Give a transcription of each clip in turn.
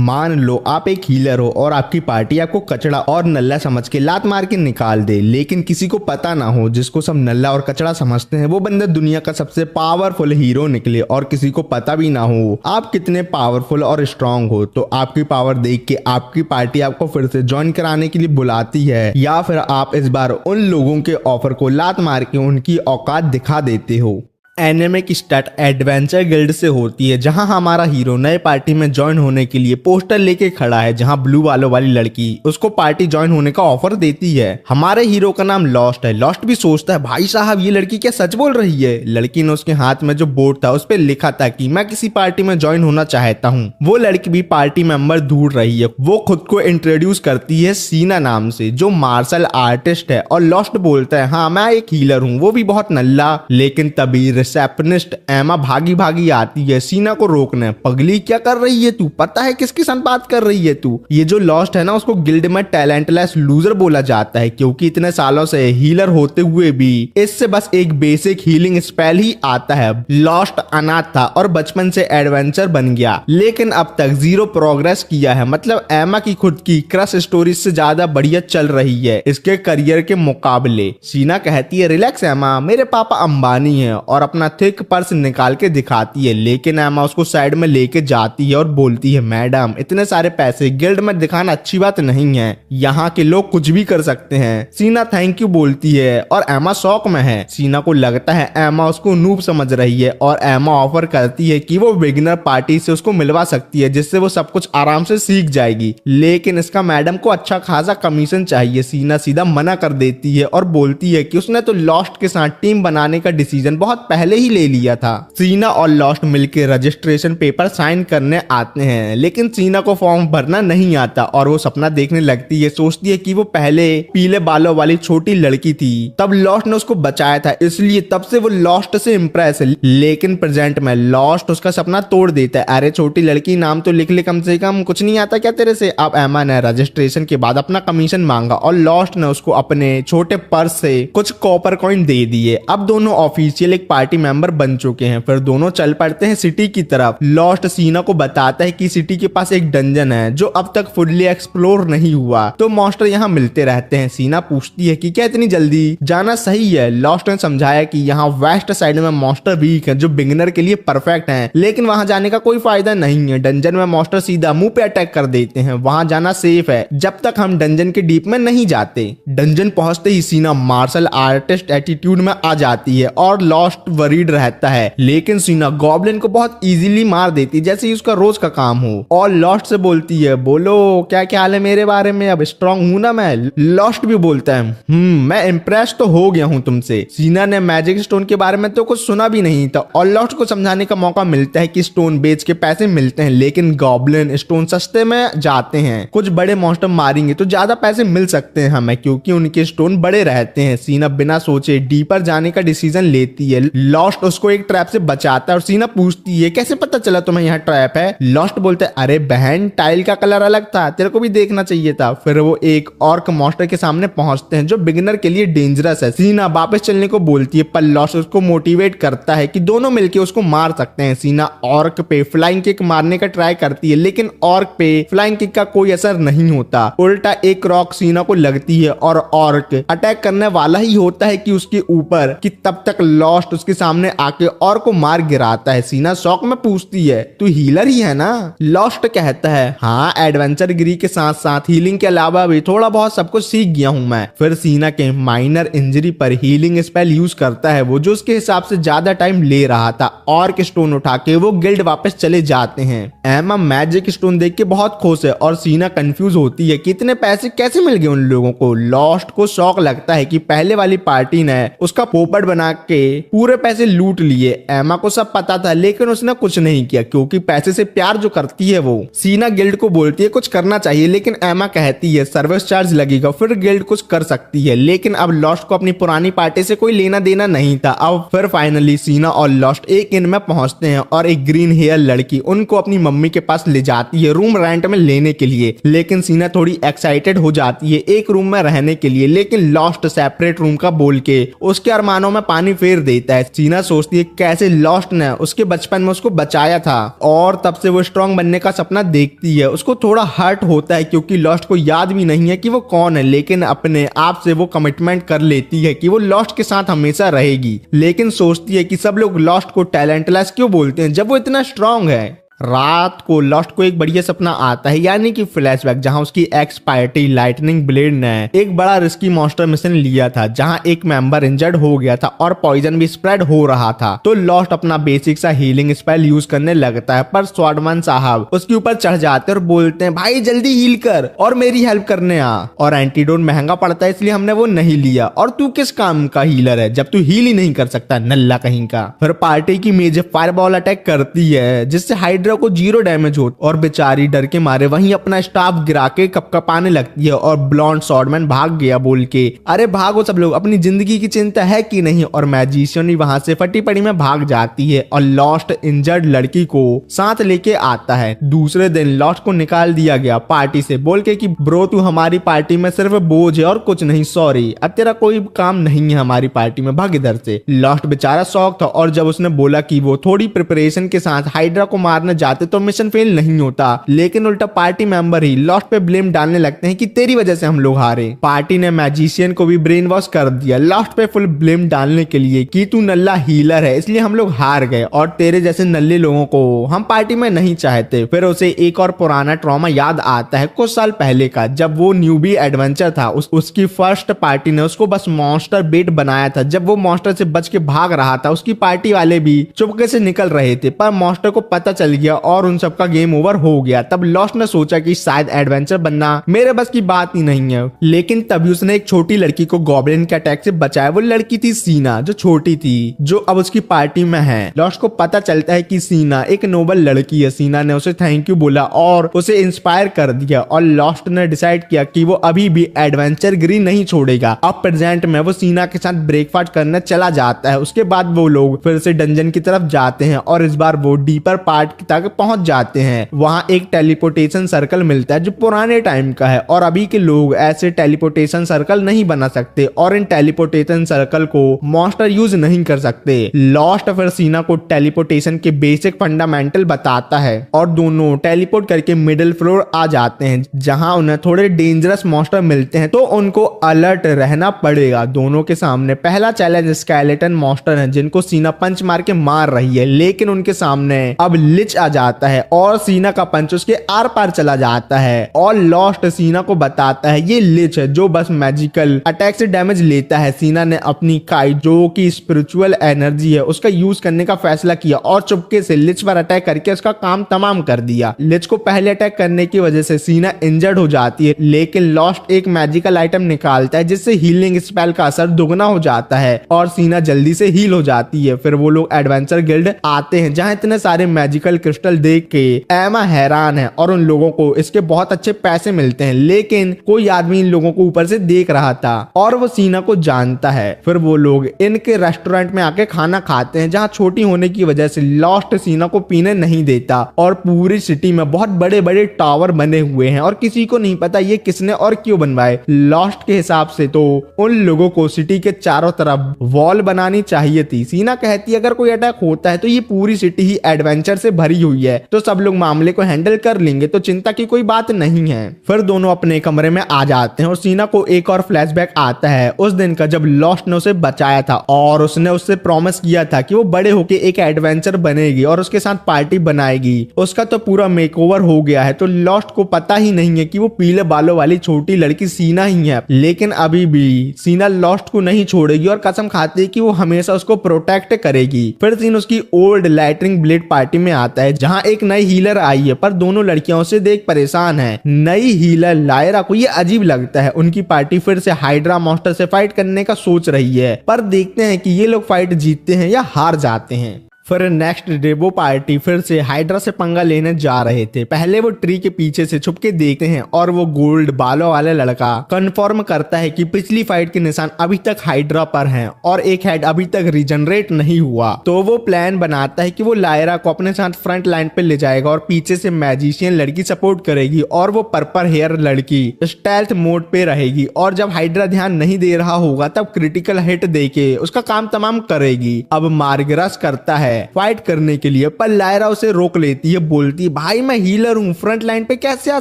मान लो आप एक हीलर हो और आपकी पार्टी आपको कचड़ा और नल्ला समझ के लात मार के निकाल दे, लेकिन किसी को पता ना हो, जिसको सब नल्ला और कचड़ा समझते हैं वो बंदा दुनिया का सबसे पावरफुल हीरो निकले और किसी को पता भी ना हो आप कितने पावरफुल और स्ट्रांग हो, तो आपकी पावर देख के आपकी पार्टी आपको फिर से ज्वाइन कराने के लिए बुलाती है, या फिर आप इस बार उन लोगों के ऑफर को लात मार के उनकी औकात दिखा देते हो। एनिमे की स्टार्ट एडवेंचर गिल्ड से होती है, जहां हमारा हीरो नए पार्टी में ज्वाइन होने के लिए पोस्टर लेके खड़ा है, जहां ब्लू बालों वाली लड़की उसको पार्टी ज्वाइन होने का ऑफर देती है। हमारे हीरो का नाम लॉस्ट है। लॉस्ट भी सोचता है भाई साहब ये लड़की क्या सच बोल रही है। लड़की ने उसके हाथ में जो बोर्ड था उस पर लिखा था कि मैं किसी पार्टी में ज्वाइन होना चाहता हूँ। वो लड़की भी पार्टी मेंबर ढूंढ रही है। वो खुद को इंट्रोड्यूस करती है सीना नाम से, जो मार्शल आर्टिस्ट है, और लॉस्ट बोलता है हाँ मैं एक हीलर हूँ, वो भी बहुत नल्ला। लेकिन तभी रिसेप्शनिस्ट एमा भागी भागी आती है सीना को रोकने। पगली क्या कर रही है तू, पता है किसके साथ बात कर रही है तू। ये जो लॉस्ट है ना उसको गिल्ड में टैलेंटलेस लूजर बोला जाता है, क्योंकि इतने सालों से हीलर होते हुए भी इससे बस एक बेसिक हीलिंग स्पेल ही आता है। लॉस्ट अनाथ था और बचपन से एडवेंचर बन गया, लेकिन अब तक जीरो प्रोग्रेस किया है। मतलब एमा की खुद की क्रश स्टोरी से ज्यादा बढ़िया चल रही है इसके करियर के मुकाबले। सीना कहती है रिलैक्स एमा, मेरे पापा अंबानी है, और अपना थिक पर्स निकाल के दिखाती है। लेकिन एमा उसको साइड में लेके जाती है और बोलती है मैडम इतने सारे पैसे गिल्ड में दिखाना अच्छी बात नहीं है, यहाँ के लोग कुछ भी कर सकते हैं। सीना थैंक यू बोलती है और एमा शौक में है। सीना को लगता है एमा उसको नूब समझ रही है और एमा ऑफर करती है कि वो बिगिनर पार्टी से उसको मिलवा सकती है, जिससे वो सब कुछ आराम से सीख जाएगी। लेकिन इसका मैडम को अच्छा खासा कमीशन चाहिए। सीना सीधा मना कर देती है और बोलती है कि उसने तो लॉस्ट के साथ टीम बनाने का डिसीजन बहुत पहले ही ले लिया था। सीना और लॉस्ट मिलकर रजिस्ट्रेशन पेपर साइन करने आते हैं, लेकिन सीना को फॉर्म भरना नहीं आता और वो सपना देखने लगती है। सोचती है कि वो पहले पीले बालों वाली छोटी लड़की थी, तब लॉस्ट ने उसको बचाया था, इसलिए तब से वो लॉस्ट से इम्प्रेस है। लेकिन प्रेजेंट में लॉस्ट उसका सपना तोड़ देता है। अरे छोटी लड़की नाम तो लिख ले, कम से कम कुछ नहीं आता क्या तेरे से। अब एमा ने रजिस्ट्रेशन के बाद अपना कमीशन मांगा और लॉस्ट ने उसको अपने छोटे पर्स से कुछ कॉपर कॉइन दे दिए। अब दोनों ऑफिशियल एक पार्टी मेंबर बन चुके हैं। फिर दोनों चल पड़ते हैं सिटी की तरफ। लॉस्ट सीना को बताता है कि सिटी के पास एक डंजन है जो अब तक फुल्ली एक्सप्लोर नहीं हुआ, तो मॉन्स्टर यहाँ मिलते रहते हैं। सीना पूछती है कि क्या इतनी जल्दी जाना सही है। लॉस्ट ने समझाया कि यहाँ वेस्ट साइड में मॉन्स्टर वीक है जो बिगिनर के लिए परफेक्ट है, लेकिन वहां जाने का कोई फायदा नहीं है। डंजन में मॉन्स्टर सीधा मुंह पे अटैक कर देते हैं। वहां जाना सेफ है जब तक हम डंजन के डीप में नहीं जाते। डंजन पहुंचते ही सीना मार्शल आर्टिस्ट एटीट्यूड में आ जाती है और लॉस्ट वरीड रहता है, लेकिन सीना गॉब्लिन को बहुत इजीली मार देती है जैसे ही उसका रोज का काम हो। और लॉस्ट से बोलती है बोलो क्या ख्याल है मेरे बारे में, अब स्ट्रांग हूं ना मैं। लॉस्ट भी बोलता है मैं इम्प्रेस तो हो गया हूं तुमसे। सीना ने मैजिक स्टोन के बारे में तो कुछ सुना भी नहीं था और लॉस्ट को समझाने का मौका मिलता है कि स्टोन बेच के पैसे मिलते हैं, लेकिन गॉब्लिन स्टोन सस्ते में जाते हैं। कुछ बड़े मॉन्स्टर मारेंगे तो ज्यादा पैसे मिल सकते हैं हमें, क्योंकि उनके स्टोन बड़े रहते हैं। सीना बिना सोचे डीपर जाने का डिसीजन लेती है। लॉस्ट उसको एक ट्रैप से बचाता है और सीना पूछती है कैसे पता चला तुम्हें यहाँ ट्रैप है। लॉस्ट बोलते है अरे बहन टाइल का कलर अलग था, तेरे को भी देखना चाहिए था। फिर वो एक ऑर्क मॉन्स्टर के सामने पहुंचते हैं जो बिगिनर के लिए डेंजरस है। सीना वापस चलने को बोलती है पर लॉस्ट उसको मोटिवेट करता है कि दोनों मिलकर उसको मार सकते हैं। सीना ऑर्क पे फ्लाइंग किक मारने का ट्राई करती है, लेकिन ऑर्क पे फ्लाइंग किक का कोई असर नहीं होता। उल्टा एक रॉक सीना को लगती है और ऑर्क अटैक करने वाला ही होता है कि उसके ऊपर, कि तब तक लॉस्ट उसके सामने आके और को मार गिराता है। सीना शौक में पूछती है तू हीलर ही है ना। लॉस्ट कहता है हाँ एडवेंचर गिरी के साथ साथ हीलिंग के अलावा भी थोड़ा बहुत सब कुछ सीख गया हूं मैं। फिर सीना के माइनर इंजरी पर हीलिंग स्पेल यूज करता है वो, जो उसके हिसाब से ज्यादा टाइम ले रहा था। ऑर्क स्टोन उठा के वो गिल्ड वापस चले जाते हैं। एमा मैजिक स्टोन देख के बहुत खुश है और सीना कंफ्यूज होती है कि इतने पैसे कैसे मिल गए उन लोगों को। लॉस्ट को शौक लगता है कि पहले वाली पार्टी ने उसका पोपट बना के पूरे पैसे लूट लिए। एमा को सब पता था लेकिन उसने कुछ नहीं किया, क्योंकि पैसे से प्यार जो करती है वो। सीना गिल्ड को बोलती है कुछ करना चाहिए, लेकिन एमा कहती है सर्विस चार्ज लगेगा। फिर गिल्ड कुछ कर सकती है, लेकिन अब लॉस्ट को अपनी पुरानी पार्टी से कोई लेना देना नहीं था। अब फिर फाइनली सीना और लॉस्ट एक इन में पहुंचते हैं और एक ग्रीन हेयर लड़की उनको अपनी मम्मी के पास ले जाती है रूम रेंट में लेने के लिए। लेकिन सीना थोड़ी एक्साइटेड हो जाती है एक रूम में रहने के लिए, लेकिन लॉस्ट सेपरेट रूम का बोल के उसके अरमानों में पानी फेर देता है। सीना सोचती है कैसे लॉस्ट ने उसके बचपन में उसको बचाया था और तब से वो स्ट्रांग बनने का सपना देखती है। उसको थोड़ा हर्ट होता है क्योंकि लॉस्ट को याद भी नहीं है कि वो कौन है, लेकिन अपने आप से वो कमिटमेंट कर लेती है कि वो लॉस्ट के साथ हमेशा रहेगी। लेकिन सोचती है कि सब लोग लॉस्ट को टैलेंटलेस क्यों बोलते हैं जब वो इतना स्ट्रांग है। रात को लॉस्ट को एक बढ़िया सपना आता है, यानी कि फ्लैशबैक, जहां उसकी एक्स पार्टी लाइटनिंग ब्लेड ने एक बड़ा रिस्की मॉन्स्टर मिशन लिया था जहां एक मेंबर इंजर्ड हो गया था और पॉइजन भी स्प्रेड हो रहा था। तो लॉस्ट अपना बेसिक सा हीलिंग स्पेल यूज करने लगता है, पर स्वॉर्डमैन साहब उसके ऊपर चढ़ जाते हैं और बोलते हैं भाई जल्दी हील कर और मेरी हेल्प करने आ। और एंटीडोट महंगा पड़ता है इसलिए हमने वो नहीं लिया, और तू किस काम का हीलर है जब तू हील ही नहीं कर सकता, नल्ला कहीं का। फिर पार्टी की मेज फायरबॉल अटैक करती है जिससे हाइड्रा को 0 डैमेज हो और बेचारी डर के मारे वहीं अपना स्टाफ गिरा के कपकपाने लगती है और ब्लॉन्ड स्वॉर्डमैन भाग गया बोल के। अरे भागो सब लोग, अपनी जिंदगी की चिंता है कि नहीं। और मैजिशियन भी वहां से फटी पड़ी में भाग जाती है और लॉस्ट इंजर्ड लड़की को साथ लेके आता है। दूसरे दिन लॉस्ट को निकाल दिया गया पार्टी से बोल के कि ब्रो तू हमारी पार्टी में सिर्फ बोझ है और कुछ नहीं, सॉरी अब तेरा कोई काम नहीं है हमारी पार्टी में, भाग इधर से। लॉस्ट बेचारा शौक था और जब उसने बोला कि वो थोड़ी प्रिपरेशन के साथ हाइड्रा को मारने जाते तो मिशन फेल नहीं होता, लेकिन उल्टा पार्टी मेंबर ही लॉस्ट पे ब्लेम डालने लगते हैं कि तेरी वजह से हम लोग हारे। पार्टी ने मैजिशियन को भी ब्रेन वॉश कर दिया लॉस्ट पे फुल ब्लेम डालने के लिए कि तू नल्ला हीलर है इसलिए हम लोग हार गए और तेरे जैसे नल्ले लोगों को हम पार्टी में नहीं चाहते। फिर उसे एक और पुराना ट्रॉमा याद आता है कुछ साल पहले का, जब वो न्यूबी एडवेंचर था। उसकी फर्स्ट पार्टी ने उसको बस मॉन्स्टर बेट बनाया था। जब वो मॉन्स्टर से बच के भाग रहा था उसकी पार्टी वाले भी चुपके से निकल रहे थे, पर मॉन्स्टर को पता चल गया और उन सबका गेम ओवर हो गया। तब लॉस्ट ने सोचा कि शायद एडवेंचर बनना मेरे बस की बात ही नहीं है, लेकिन तभी उसने एक छोटी लड़की को गॉब्लिन के अटैक से बचाया। वो लड़की थी सीना, जो छोटी थी, जो अब उसकी पार्टी में है। लॉस्ट को पता चलता है कि सीना एक नोबल लड़की है। सीना ने उसे थैंक यू बोला और उसे इंस्पायर कर दिया और लॉस्ट ने डिसाइड किया कि वो अभी भी एडवेंचर गिरी नहीं छोड़ेगा। अब प्रेजेंट में वो सीना के साथ ब्रेकफास्ट करने चला जाता है। उसके बाद वो लोग फिर से डंजन की तरफ जाते हैं और इस बार वो डीपर पार्ट तक पहुंच जाते हैं। वहां एक टेलीपोर्टेशन सर्कल मिलता है जो पुराने टाइम का है और अभी के लोग ऐसे टेलीपोर्टेशन सर्कल नहीं बना सकते और इन टेलीपोर्टेशन सर्कल को मॉन्स्टर यूज नहीं कर सकते। लॉस्ट फिर सीना को टेलीपोर्टेशन के बेसिक फंडामेंटल बताता है और दोनों टेलीपोर्ट करके मिडिल फ्लोर आ जाते हैं जहां उन्हें थोड़े डेंजरस मॉन्स्टर मिलते हैं, तो उनको अलर्ट रहना पड़ेगा। दोनों के सामने पहला चैलेंज स्केलेटन मॉन्स्टर है जिनको सीना पंच मार के मार रही है, लेकिन उनके सामने अब लिच आ जाता है और सीना का पंच उसके आर पार चला जाता है और लॉस्ट सीना को बताता है ये लिच है जो बस मैजिकल अटैक से डैमेज लेता है। सीना ने अपनी काई जो कि स्पिरिचुअल एनर्जी है उसका यूज करने का फैसला किया और चुपके से लिच पर अटैक करके उसका काम तमाम कर दिया। लिच को पहले अटैक करने की वजह से सीना इंजर्ड हो जाती है, लेकिन लॉस्ट एक मैजिकल आइटम निकालता है जिससे हीलिंग स्पेल का असर दुगना हो जाता है और सीना जल्दी से हील हो जाती है। फिर वो लोग एडवेंचर गिल्ड आते हैं जहां इतने सारे मैजिकल क्रिस्टल देख के एमा हैरान है और उन लोगों को इसके बहुत अच्छे पैसे मिलते हैं, लेकिन कोई आदमी इन लोगों को ऊपर से देख रहा था और वो सीना को जानता है। फिर वो लोग इनके रेस्टोरेंट में आके खाना खाते हैं जहां छोटी होने की वजह से लॉस्ट सीना को पीने नहीं देता और पूरी सिटी में बहुत बड़े बड़े टावर बने हुए हैं और किसी को नहीं पता ये किसने और क्यों बनवाए। लॉस्ट के हिसाब से तो उन लोगों को सिटी के चारों तरफ वॉल बनानी चाहिए थी। सीना कहती है अगर कोई अटैक होता है तो ये पूरी सिटी ही एडवेंचर से भरी हुई है तो सब लोग मामले को हैंडल कर लेंगे, तो चिंता की कोई बात नहीं है। फिर दोनों अपने कमरे में आ जाते हैं और सीना को एक और फ्लैशबैक आता है उस दिन का जब लॉस्ट ने उसे बचाया था और उसने उससे प्रॉमिस किया था कि वो बड़े होके एक एडवेंचर बनेगी और उसके साथ पार्टी बनाएगी। उसका तो पूरा मेकओवर हो गया है, तो लॉस्ट को पता ही नहीं है कि वो पीले बालों वाली छोटी लड़की सीना ही है, लेकिन अभी भी सीना लॉस्ट को नहीं छोड़ेगी और कसम खाती है कि वो हमेशा उसको प्रोटेक्ट करेगी। फिर सीन उसकी ओल्ड लाइटनिंग ब्लेड पार्टी में आता है जहां एक नई हीलर आई है, पर दोनों लड़कियां उसे देख परेशान है। नई हीलर लायरा को ये अजीब लगता है। उनकी पार्टी फिर से हाइड्रा मॉन्स्टर से फाइट करने का सोच रही है, पर देखते हैं कि ये लोग फाइट जीतते हैं या हार जाते हैं। फिर नेक्स्ट डे वो पार्टी फिर से हाइड्रा से पंगा लेने जा रहे थे। पहले वो ट्री के पीछे से छुप के देखते हैं और वो गोल्ड बालों वाले लड़का कंफर्म करता है कि पिछली फाइट के निशान अभी तक हाइड्रा पर हैं और एक हेड अभी तक रिजनरेट नहीं हुआ। तो वो प्लान बनाता है कि वो लायरा को अपने साथ फ्रंट लाइन पे ले जाएगा और पीछे से मैजिशियन लड़की सपोर्ट करेगी और वो पर्पल हेयर लड़की स्टेल्थ मोड पे रहेगी और जब हाइड्रा ध्यान नहीं दे रहा होगा तब क्रिटिकल हिट देके उसका काम तमाम करेगी। अब मार्ग रश करता है फाइट करने के लिए, पर लायरा उसे रोक लेती है, बोलती भाई मैं हीलर हूँ, फ्रंट लाइन पे कैसे आ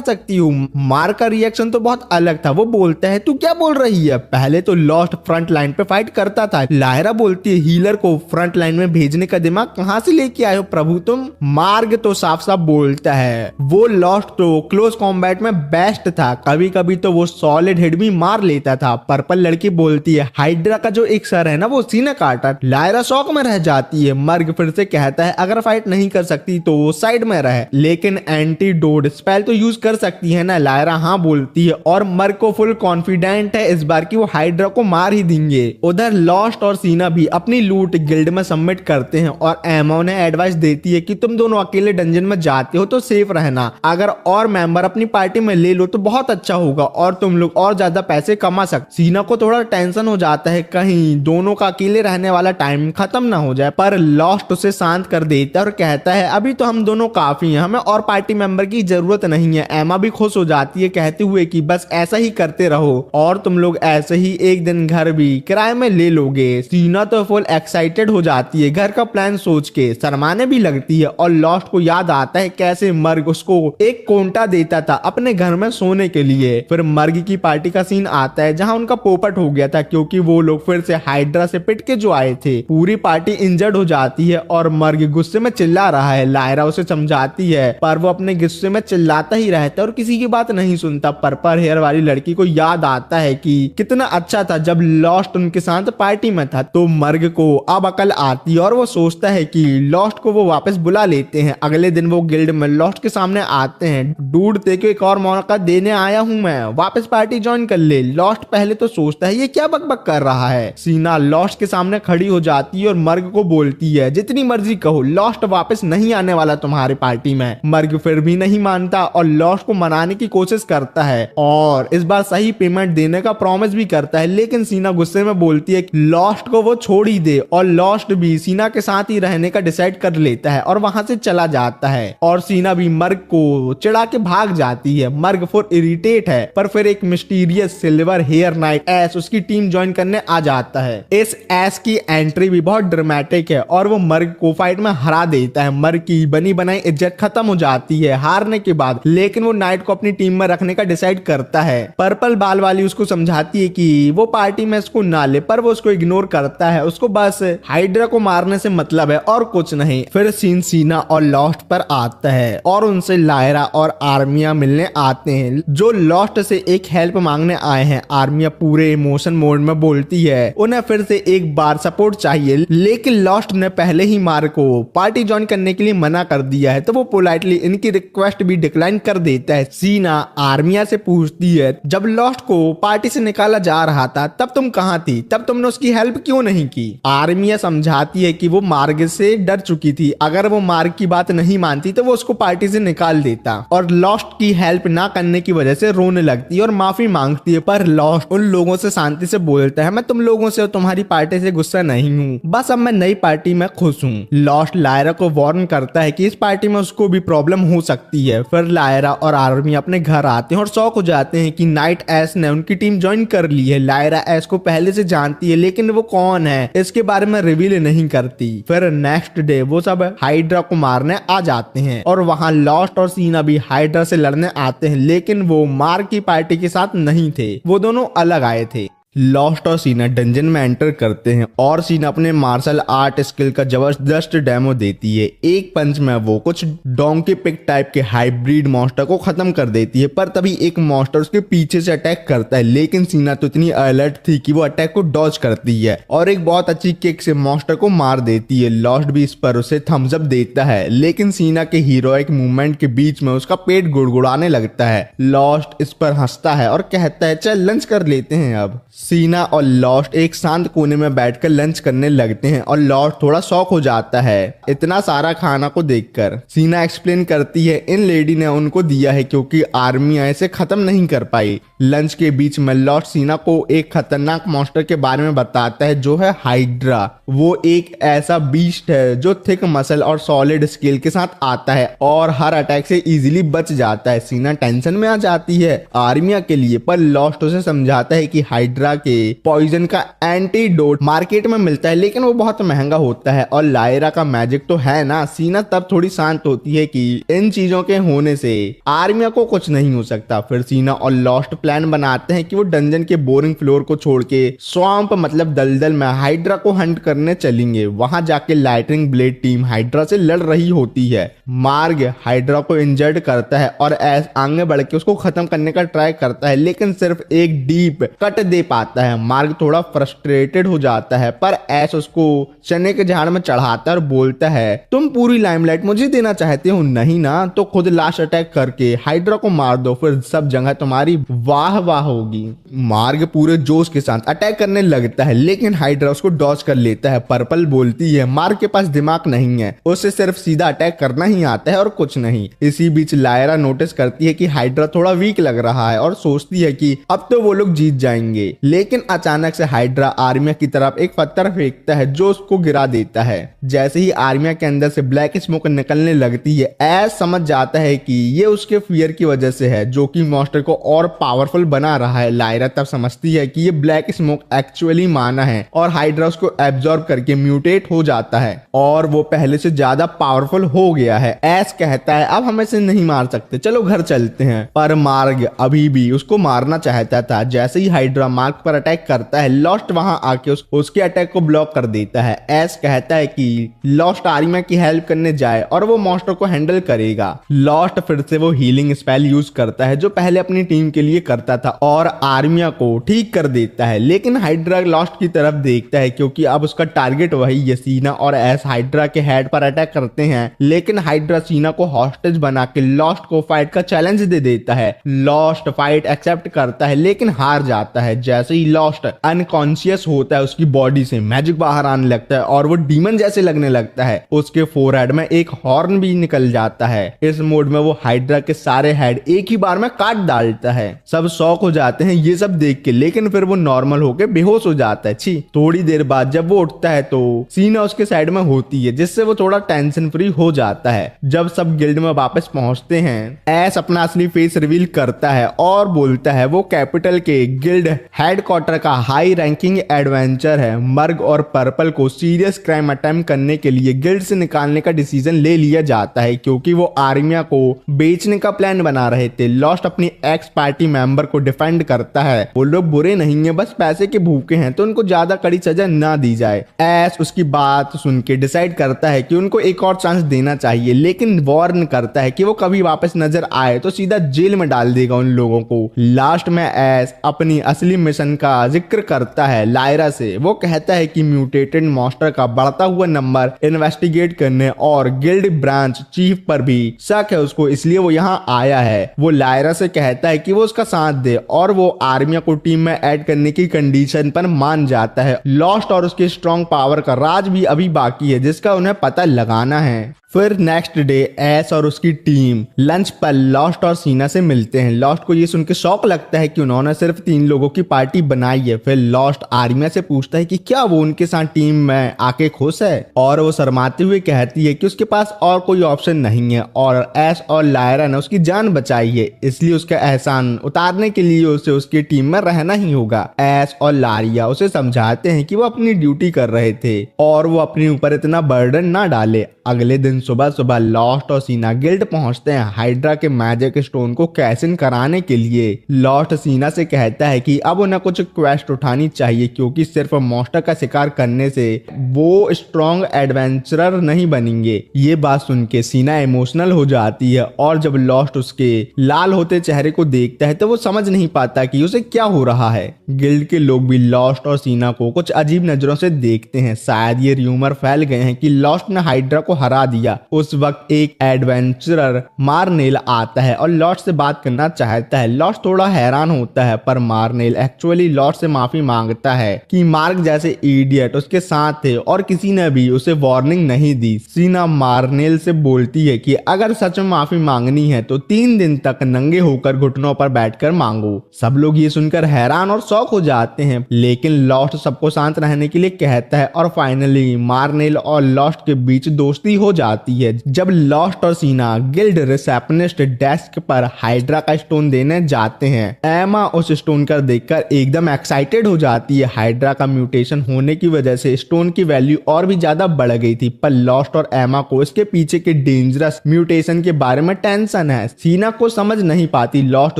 सकती हूँ। मार्क का रिएक्शन तो बहुत अलग था। वो बोलता है तू क्या बोल रही है, पहले तो लॉस्ट फ्रंट लाइन पे फाइट करता था। लायरा बोलती है हीलर को फ्रंट लाइन में भेजने का दिमाग कहाँ से लेके आए हो प्रभु तुम। मार्ग तो साफ साफ बोलता है वो लॉस्ट तो क्लोज कॉम्बैट में बेस्ट था, कभी कभी तो वो सॉलिड हिट भी मार लेता था। पर्पल लड़की बोलती है हाइड्रा का जो एक सर है ना वो उसी ने काटा। लायरा शौक में रह जाती है। मर्ग फिर से कहता है अगर फाइट नहीं कर सकती तो वो साइड में रहे, लेकिन एंटीडोट स्पेल तो यूज कर सकती है ना। लायरा हाँ बोलती है और मर्ग को फुल कॉन्फिडेंट है इस बार की वो हाइड्रा को मार ही देंगे। उधर लॉस्ट और सीना भी अपनी लूट गिल्ड में सबमिट करते हैं और एमो ने एडवाइस देती है कि तुम दोनों अकेले डंजन में जाते हो तो सेफ रहना, अगर और मेंबर अपनी पार्टी में ले लो तो बहुत अच्छा होगा और तुम लोग और ज्यादा पैसे कमा सकते। सीना को थोड़ा टेंशन हो जाता है कहीं दोनों का अकेले रहने वाला टाइम खत्म ना हो जाए, पर लॉस्ट उसे शांत कर देता है और कहता है अभी तो हम दोनों काफी हैं, हमें और पार्टी मेंबर की जरूरत नहीं है। एमा भी खुश हो जाती है कहते हुए कि बस ऐसा ही करते रहो और तुम लोग ऐसे ही एक दिन घर भी किराए में ले लोगे। सीना तो फुल एक्साइटेड हो जाती है घर का प्लान सोच के, शर्माने भी लगती है और लॉस्ट को याद आता है कैसे मर्ग उसको एक कोंटा देता था अपने घर में सोने के लिए। फिर मर्ग की पार्टी का सीन आता है जहां उनका पोपट हो गया था क्योंकि वो लोग फिर से हाइड्रा से पिट के जो आए थे। पूरी पार्टी इंजर्ड हो जाती है और मर्ग गुस्से में चिल्ला रहा है। लायरा उसे समझाती है पर वो अपने गुस्से में चिल्लाता ही रहता है और किसी की बात नहीं सुनता। पर्पल हेयर वाली लड़की को याद आता है कि कितना अच्छा था जब लॉस्ट उनके साथ पार्टी में था, तो मर्ग को अब अकल आती है और वो सोचता है कि लॉस्ट को वो वापस बुला लेते हैं। अगले दिन वो गिल्ड में लॉस्ट के सामने आते हैं। डूड देखो एक और मौका देने आया हूँ मैं, वापस पार्टी ज्वाइन कर ले। लॉस्ट पहले तो सोचता है ये क्या बकबक कर रहा है। सीना लॉस्ट के सामने खड़ी हो जाती है और मर्ग को बोलती है जितनी मर्जी कहो लॉस्ट वापस नहीं आने वाला तुम्हारी पार्टी में। मर्ग फिर भी नहीं मानता और लॉस्ट को मनाने की कोशिश करता है और इस बार सही पेमेंट देने का प्रॉमिस भी करता है, लेकिन सीना गुस्से में बोलती है कि लॉस्ट को वो छोड़ ही दे और लॉस्ट भी सीना के साथ ही रहने का डिसाइड कर लेता है और वहां से चला जाता है और सीना भी मर्ग को चिढ़ा के भाग जाती है। मर्ग फुल इरिटेट है पर फिर एक मिस्टीरियस सिल्वर हेयर नाइट एस उसकी टीम ज्वाइन करने आ जाता है। इस एस की एंट्री भी बहुत ड्रामेटिक है और वो मर्ग को फाइट में हरा देता है। मर्ग की बनी बनाई इज्जत खत्म हो जाती है हारने के बाद, लेकिन वो नाइट को अपनी टीम में रखने का डिसाइड करता है। पर्पल बाल वाली उसको समझाती है कि वो पार्टी में इसको ना ले, पर वो उसको इग्नोर करता है। उसको बस हाइड्रा को मारने से मतलब है और कुछ नहीं। फिर सीन सीना और लॉस्ट पर आता है और उनसे लायरा और आर्मिया मिलने आते हैं जो लॉस्ट से एक हेल्प मांगने आए हैं। आर्मिया पूरे इमोशन मोड में बोलती है उन्हें फिर से एक बार सपोर्ट चाहिए, लेकिन लॉस्ट ने पहले ही मार्ग को पार्टी ज्वाइन करने के लिए मना कर दिया है, तो वो पोलाइटली इनकी रिक्वेस्ट भी डिक्लाइन कर देता है। सीना आर्मिया से पूछती है जब लॉस्ट को पार्टी से निकाला जा रहा था तब तुम कहाँ थी, तब तुमने उसकी हेल्प क्यों नहीं की। आर्मिया समझाती है कि वो मार्ग से डर चुकी थी, अगर वो मार्ग की बात नहीं मानती तो वो उसको पार्टी से निकाल देता, और लॉस्ट की हेल्प ना करने की वजह से रोने लगती है और माफी मांगती है। पर लॉस्ट उन लोगों से शांति से बोलता है मैं तुम लोगों से और तुम्हारी पार्टी से गुस्सा नहीं हूँ, बस अब मैं नई पार्टी में खुश हूँ। लॉस्ट लायरा को वार्न करता है कि इस पार्टी में उसको भी प्रॉब्लम हो सकती है। फिर लायरा और आर्मी अपने घर आते हैं और शौक हो जाते हैं कि नाइट एस ने उनकी टीम ज्वाइन कर ली है। लायरा एस को पहले से जानती है लेकिन वो कौन है इसके बारे में रिवील नहीं करती। फिर नेक्स्ट डे वो सब हाइड्रा को मारने आ जाते हैं और वहां लॉस्ट और सीना भी हाइड्रा से लड़ने आते हैं, लेकिन वो मार्क की पार्टी के साथ नहीं थे, वो दोनों अलग आए थे। लॉस्ट और सीना डंजन में एंटर करते हैं और सीना अपने मार्शल आर्ट स्किल का जबरदस्त डेमो देती है। एक पंच में वो कुछ डोंकी पिक टाइप के हाइब्रिड मॉन्स्टर को खत्म कर देती है, पर तभी एक मॉन्स्टर उसके पीछे से अटैक करता है, लेकिन सीना तो इतनी अलर्ट थी कि वो अटैक को डॉज करती है और एक बहुत अच्छी किक से मॉन्स्टर को मार देती है। लॉस्ट भी इस पर उसे थम्स अप देता है, लेकिन सीना के हीरोइक मूवमेंट के बीच में उसका पेट गुड़गुड़ाने लगता है। लॉस्ट इस पर हंसता है और कहता है चल लंच कर लेते हैं अब। सीना और लॉस्ट एक शांत कोने में बैठकर लंच करने लगते हैं और लॉस्ट थोड़ा शॉक हो जाता है इतना सारा खाना को देखकर। सीना एक्सप्लेन करती है इन लेडी ने उनको दिया है क्योंकि आर्मी ऐसे खत्म नहीं कर पाई। लंच के बीच में लॉस्ट सीना को एक खतरनाक मॉन्स्टर के बारे में बताता है जो है हाइड्रा। वो एक ऐसा बीस्ट है जो थिक मसल और सॉलिड स्केल के साथ आता है और हर अटैक से इजीली बच जाता है। सीना टेंशन में आ जाती है आर्मिया के लिए, पर लॉस्ट उसे समझाता है कि हाइड्रा के पॉइजन का एंटीडोट मार्केट में मिलता है लेकिन वो बहुत महंगा होता है और लायरा का मैजिक तो है ना। सीना तब थोड़ी शांत होती है कि इन चीजों के होने से आर्मिया को कुछ नहीं हो सकता। फिर सीना और लॉस्ट प्लान बनाते हैं कि वो डंजन के बोरिंग फ्लोर को छोड़ के स्वैम्प मतलब दलदल में हाइड्रा को हंट करने चलेंगे। वहां जाके लाइटनिंग ब्लेड टीम हाइड्रा से लड़ रही होती है। मार्ग हाइड्रा को इंजर्ड करता है और आगे बढ़ के उसको खत्म करने का ट्राई करता है लेकिन सिर्फ एक डीप कट दे पाता है। मार्ग थोड़ा फ्रस्ट्रेटेड हो जाता है पर ऐश उसको चने के झाड़ में चढ़ाता है और बोलता है तुम पूरी लाइमलाइट मुझे देना चाहते हो, नहीं ना तो खुद लास्ट अटैक करके हाइड्रा को मार दो, फिर सब जगह तुम्हारी वाह वाह होगी। मार्ग पूरे जोश के साथ अटैक करने लगता है लेकिन हाइड्रा उसको डॉज कर लेता है। पर्पल बोलती है मार्ग के पास दिमाग नहीं है, उसे सिर्फ सीधा अटैक करना ही आता है और कुछ नहीं। इसी बीच लायरा नोटिस करती है कि हाइड्रा थोड़ा वीक लग रहा है और सोचती है कि अब तो वो लोग जीत जाएंगे, लेकिन अचानक से हाइड्रा आर्मिया की तरफ एक पत्थर फेंकता है जो उसको गिरा देता है। जैसे ही आर्मिया के अंदर से ब्लैक स्मोक निकलने लगती है ऐश समझ जाता है कि ये उसके फियर की वजह से है जो कि मॉन्स्टर को और पावरफुल बना रहा है। लायरा तब समझती है कि ये ब्लैक स्मोक एक्चुअली माना है और हाइड्रा उसको एब्जॉर्ब करके म्यूटेट हो जाता है और वो पहले से ज्यादा पावरफुल हो गया है। ऐश कहता है अब हम इसे नहीं मार सकते, चलो घर चलते हैं, पर मार्ग अभी भी उसको मारना चाहता था। जैसे ही हाइड्रा मार्ग पर अटैक करता है लॉस्ट वहां आके उसके अटैक को ब्लॉक कर देता है। ऐश कहता है कि लॉस्ट आर्मिया की हेल्प करने जाए और वो मॉन्स्टर को हैंडल करेगा। लॉस्ट फिर से वो हीलिंग स्पेल यूज करता है जो पहले अपनी टीम के लिए करता था और आर्मिया को ठीक कर देता है, लेकिन हाइड्रा लॉस्ट की तरफ देखता है क्योंकि अब उसका टारगेट वही है। सीना और ऐश हाइड्रा के हेड पर अटैक करते हैं लेकिन हाइड्रा सीना को हॉस्टेज बना के लॉस्ट को फाइट का चैलेंज दे देता है। लॉस्ट फाइट एक्सेप्ट करता है लेकिन हार जाता है। जैसे ही लॉस्ट अनकॉन्शियस होता है उसकी बॉडी से मैजिक बाहर आने लगता है और वो डीमन जैसे लगने लगता है। उसके फोरहेड में एक हॉर्न भी निकल जाता है। इस मोड में वो हाइड्रा के सारे हेड एक ही बार में काट डालता है। सब शॉक हो जाते हैं ये सब देख के, लेकिन फिर वो नॉर्मल होके बेहोश हो जाता है। छी, थोड़ी देर बाद जब वो उठता है तो सीना उसके साइड में होती है जिससे वो थोड़ा टेंशन फ्री हो जाता है। जब सब गिल्ड में वापस पहुंचते हैं ऐश अपना असली फेस रिवील करता है और बोलता है वो कैपिटल के गिल्ड हेडक्वार्टर का हाई रैंकिंग एडवेंचर है। मर्ग और पर्पल को सीरियस क्राइम अटेम्प्ट करने के लिए गिल्ड से निकालने का डिसीजन ले लिया जाता है क्योंकि वो आर्मिया को बेचने का प्लान बना रहे थे। लॉस्ट अपनी एक्स पार्टी मेंबर को डिफेंड करता है, वो लोग बुरे नहीं है बस पैसे के भूखे हैं तो उनको ज्यादा कड़ी सजा ना दी जाए। ऐश उसकी बात सुन के डिसाइड करता है कि उनको एक और चांस देना चाहिए लेकिन वार्न करता है कि वो कभी वापस नजर आए तो सीधा जेल में डाल देगा उन लोगों को। लास्ट में ऐश अपनी असली मिशन का जिक्र करता है लायरा से। वो कहता है कि म्यूटेटेड मॉन्स्टर का बढ़ता हुआ नंबर इन्वेस्टिगेट करने और गिल्ड ब्रांच चीफ पर भी शक है उसको, इसलिए वो यहाँ आया है। वो लायरा से कहता है कि वो उसका साथ दे और वो आर्मिया को टीम में ऐड करने की कंडीशन पर मान जाता है। लॉस्ट और उसके स्ट्रॉन्ग पावर का राज भी अभी बाकी है जिसका उन्हें पता लगाना है। फिर नेक्स्ट डे ऐश और उसकी टीम लंच पर लॉस्ट और सीना से मिलते हैं। लॉस्ट को ये सुन के शौक लगता है कि उन्होंने सिर्फ 3 लोगों की पार्टी बनाई है। फिर लॉस्ट आर्मिया से पूछता है कि क्या वो उनके साथ टीम में आके खुश है और वो शर्माते हुए कहती है कि उसके पास और कोई ऑप्शन नहीं है और ऐश और लायरा ने उसकी जान बचाई है इसलिए उसका एहसान उतारने के लिए उसे उसकी टीम में रहना ही होगा। ऐश और लारिया उसे समझाते हैं कि वो अपनी ड्यूटी कर रहे थे और वो अपने ऊपर इतना बर्डन ना डाले। अगले दिन सुबह सुबह लॉस्ट और सीना गिल्ड पहुंचते हैं हाइड्रा के मैजिक स्टोन को कैश इन कराने के लिए। लॉस्ट सीना से कहता है कि अब उन्हें कुछ क्वेस्ट उठानी चाहिए क्योंकि सिर्फ मॉन्स्टर का शिकार करने से वो स्ट्रॉन्ग एडवेंचरर नहीं बनेंगे। ये बात सुन के सीना इमोशनल हो जाती है और जब लॉस्ट उसके लाल होते चेहरे को देखता है तो वो समझ नहीं पाता कि उसे क्या हो रहा है। गिल्ड के लोग भी लॉस्ट और सीना को कुछ अजीब नजरों से देखते हैं। शायद ये र्यूमर फैल गए हैं कि लॉस्ट ने हाइड्रा को को हरा दिया। उस वक्त एक एडवेंचरर मार्नेल आता है और लॉर्ड से बात करना चाहता है। लॉर्ड थोड़ा हैरान होता है, पर मार्नेल एक्चुअली लॉर्ड से माफी मांगता है कि मार्क जैसे इडियट उसके साथ थे और किसी ने भी उसे वार्निंग नहीं दी। सीना मार्नेल से बोलती है कि अगर सच में माफी मांगनी है तो 3 दिन तक नंगे होकर घुटनों पर बैठकर मांगो। सब लोग ये सुनकर हैरान और शौक हो जाते हैं, लेकिन लॉस्ट सबको शांत रहने के लिए कहता है और फाइनली मार्नेल और लॉस्ट के बीच दोस्ती हो जाती है। जब लॉस्ट और सीना गिल्ड रिसेप्शनिस्ट डेस्क पर हाइड्रा का स्टोन देने जाते हैं, एमा उस स्टोन कर देखकर एकदम एक्साइटेड हो जाती है। हाइड्रा का म्यूटेशन होने की वजह से स्टोन की वैल्यू और भी ज्यादा बढ़ गई थी, पर लॉस्ट और एमा को इसके पीछे के डेंजरस म्यूटेशन के बारे में टेंशन है। सीना को समझ नहीं पाती। लॉस्ट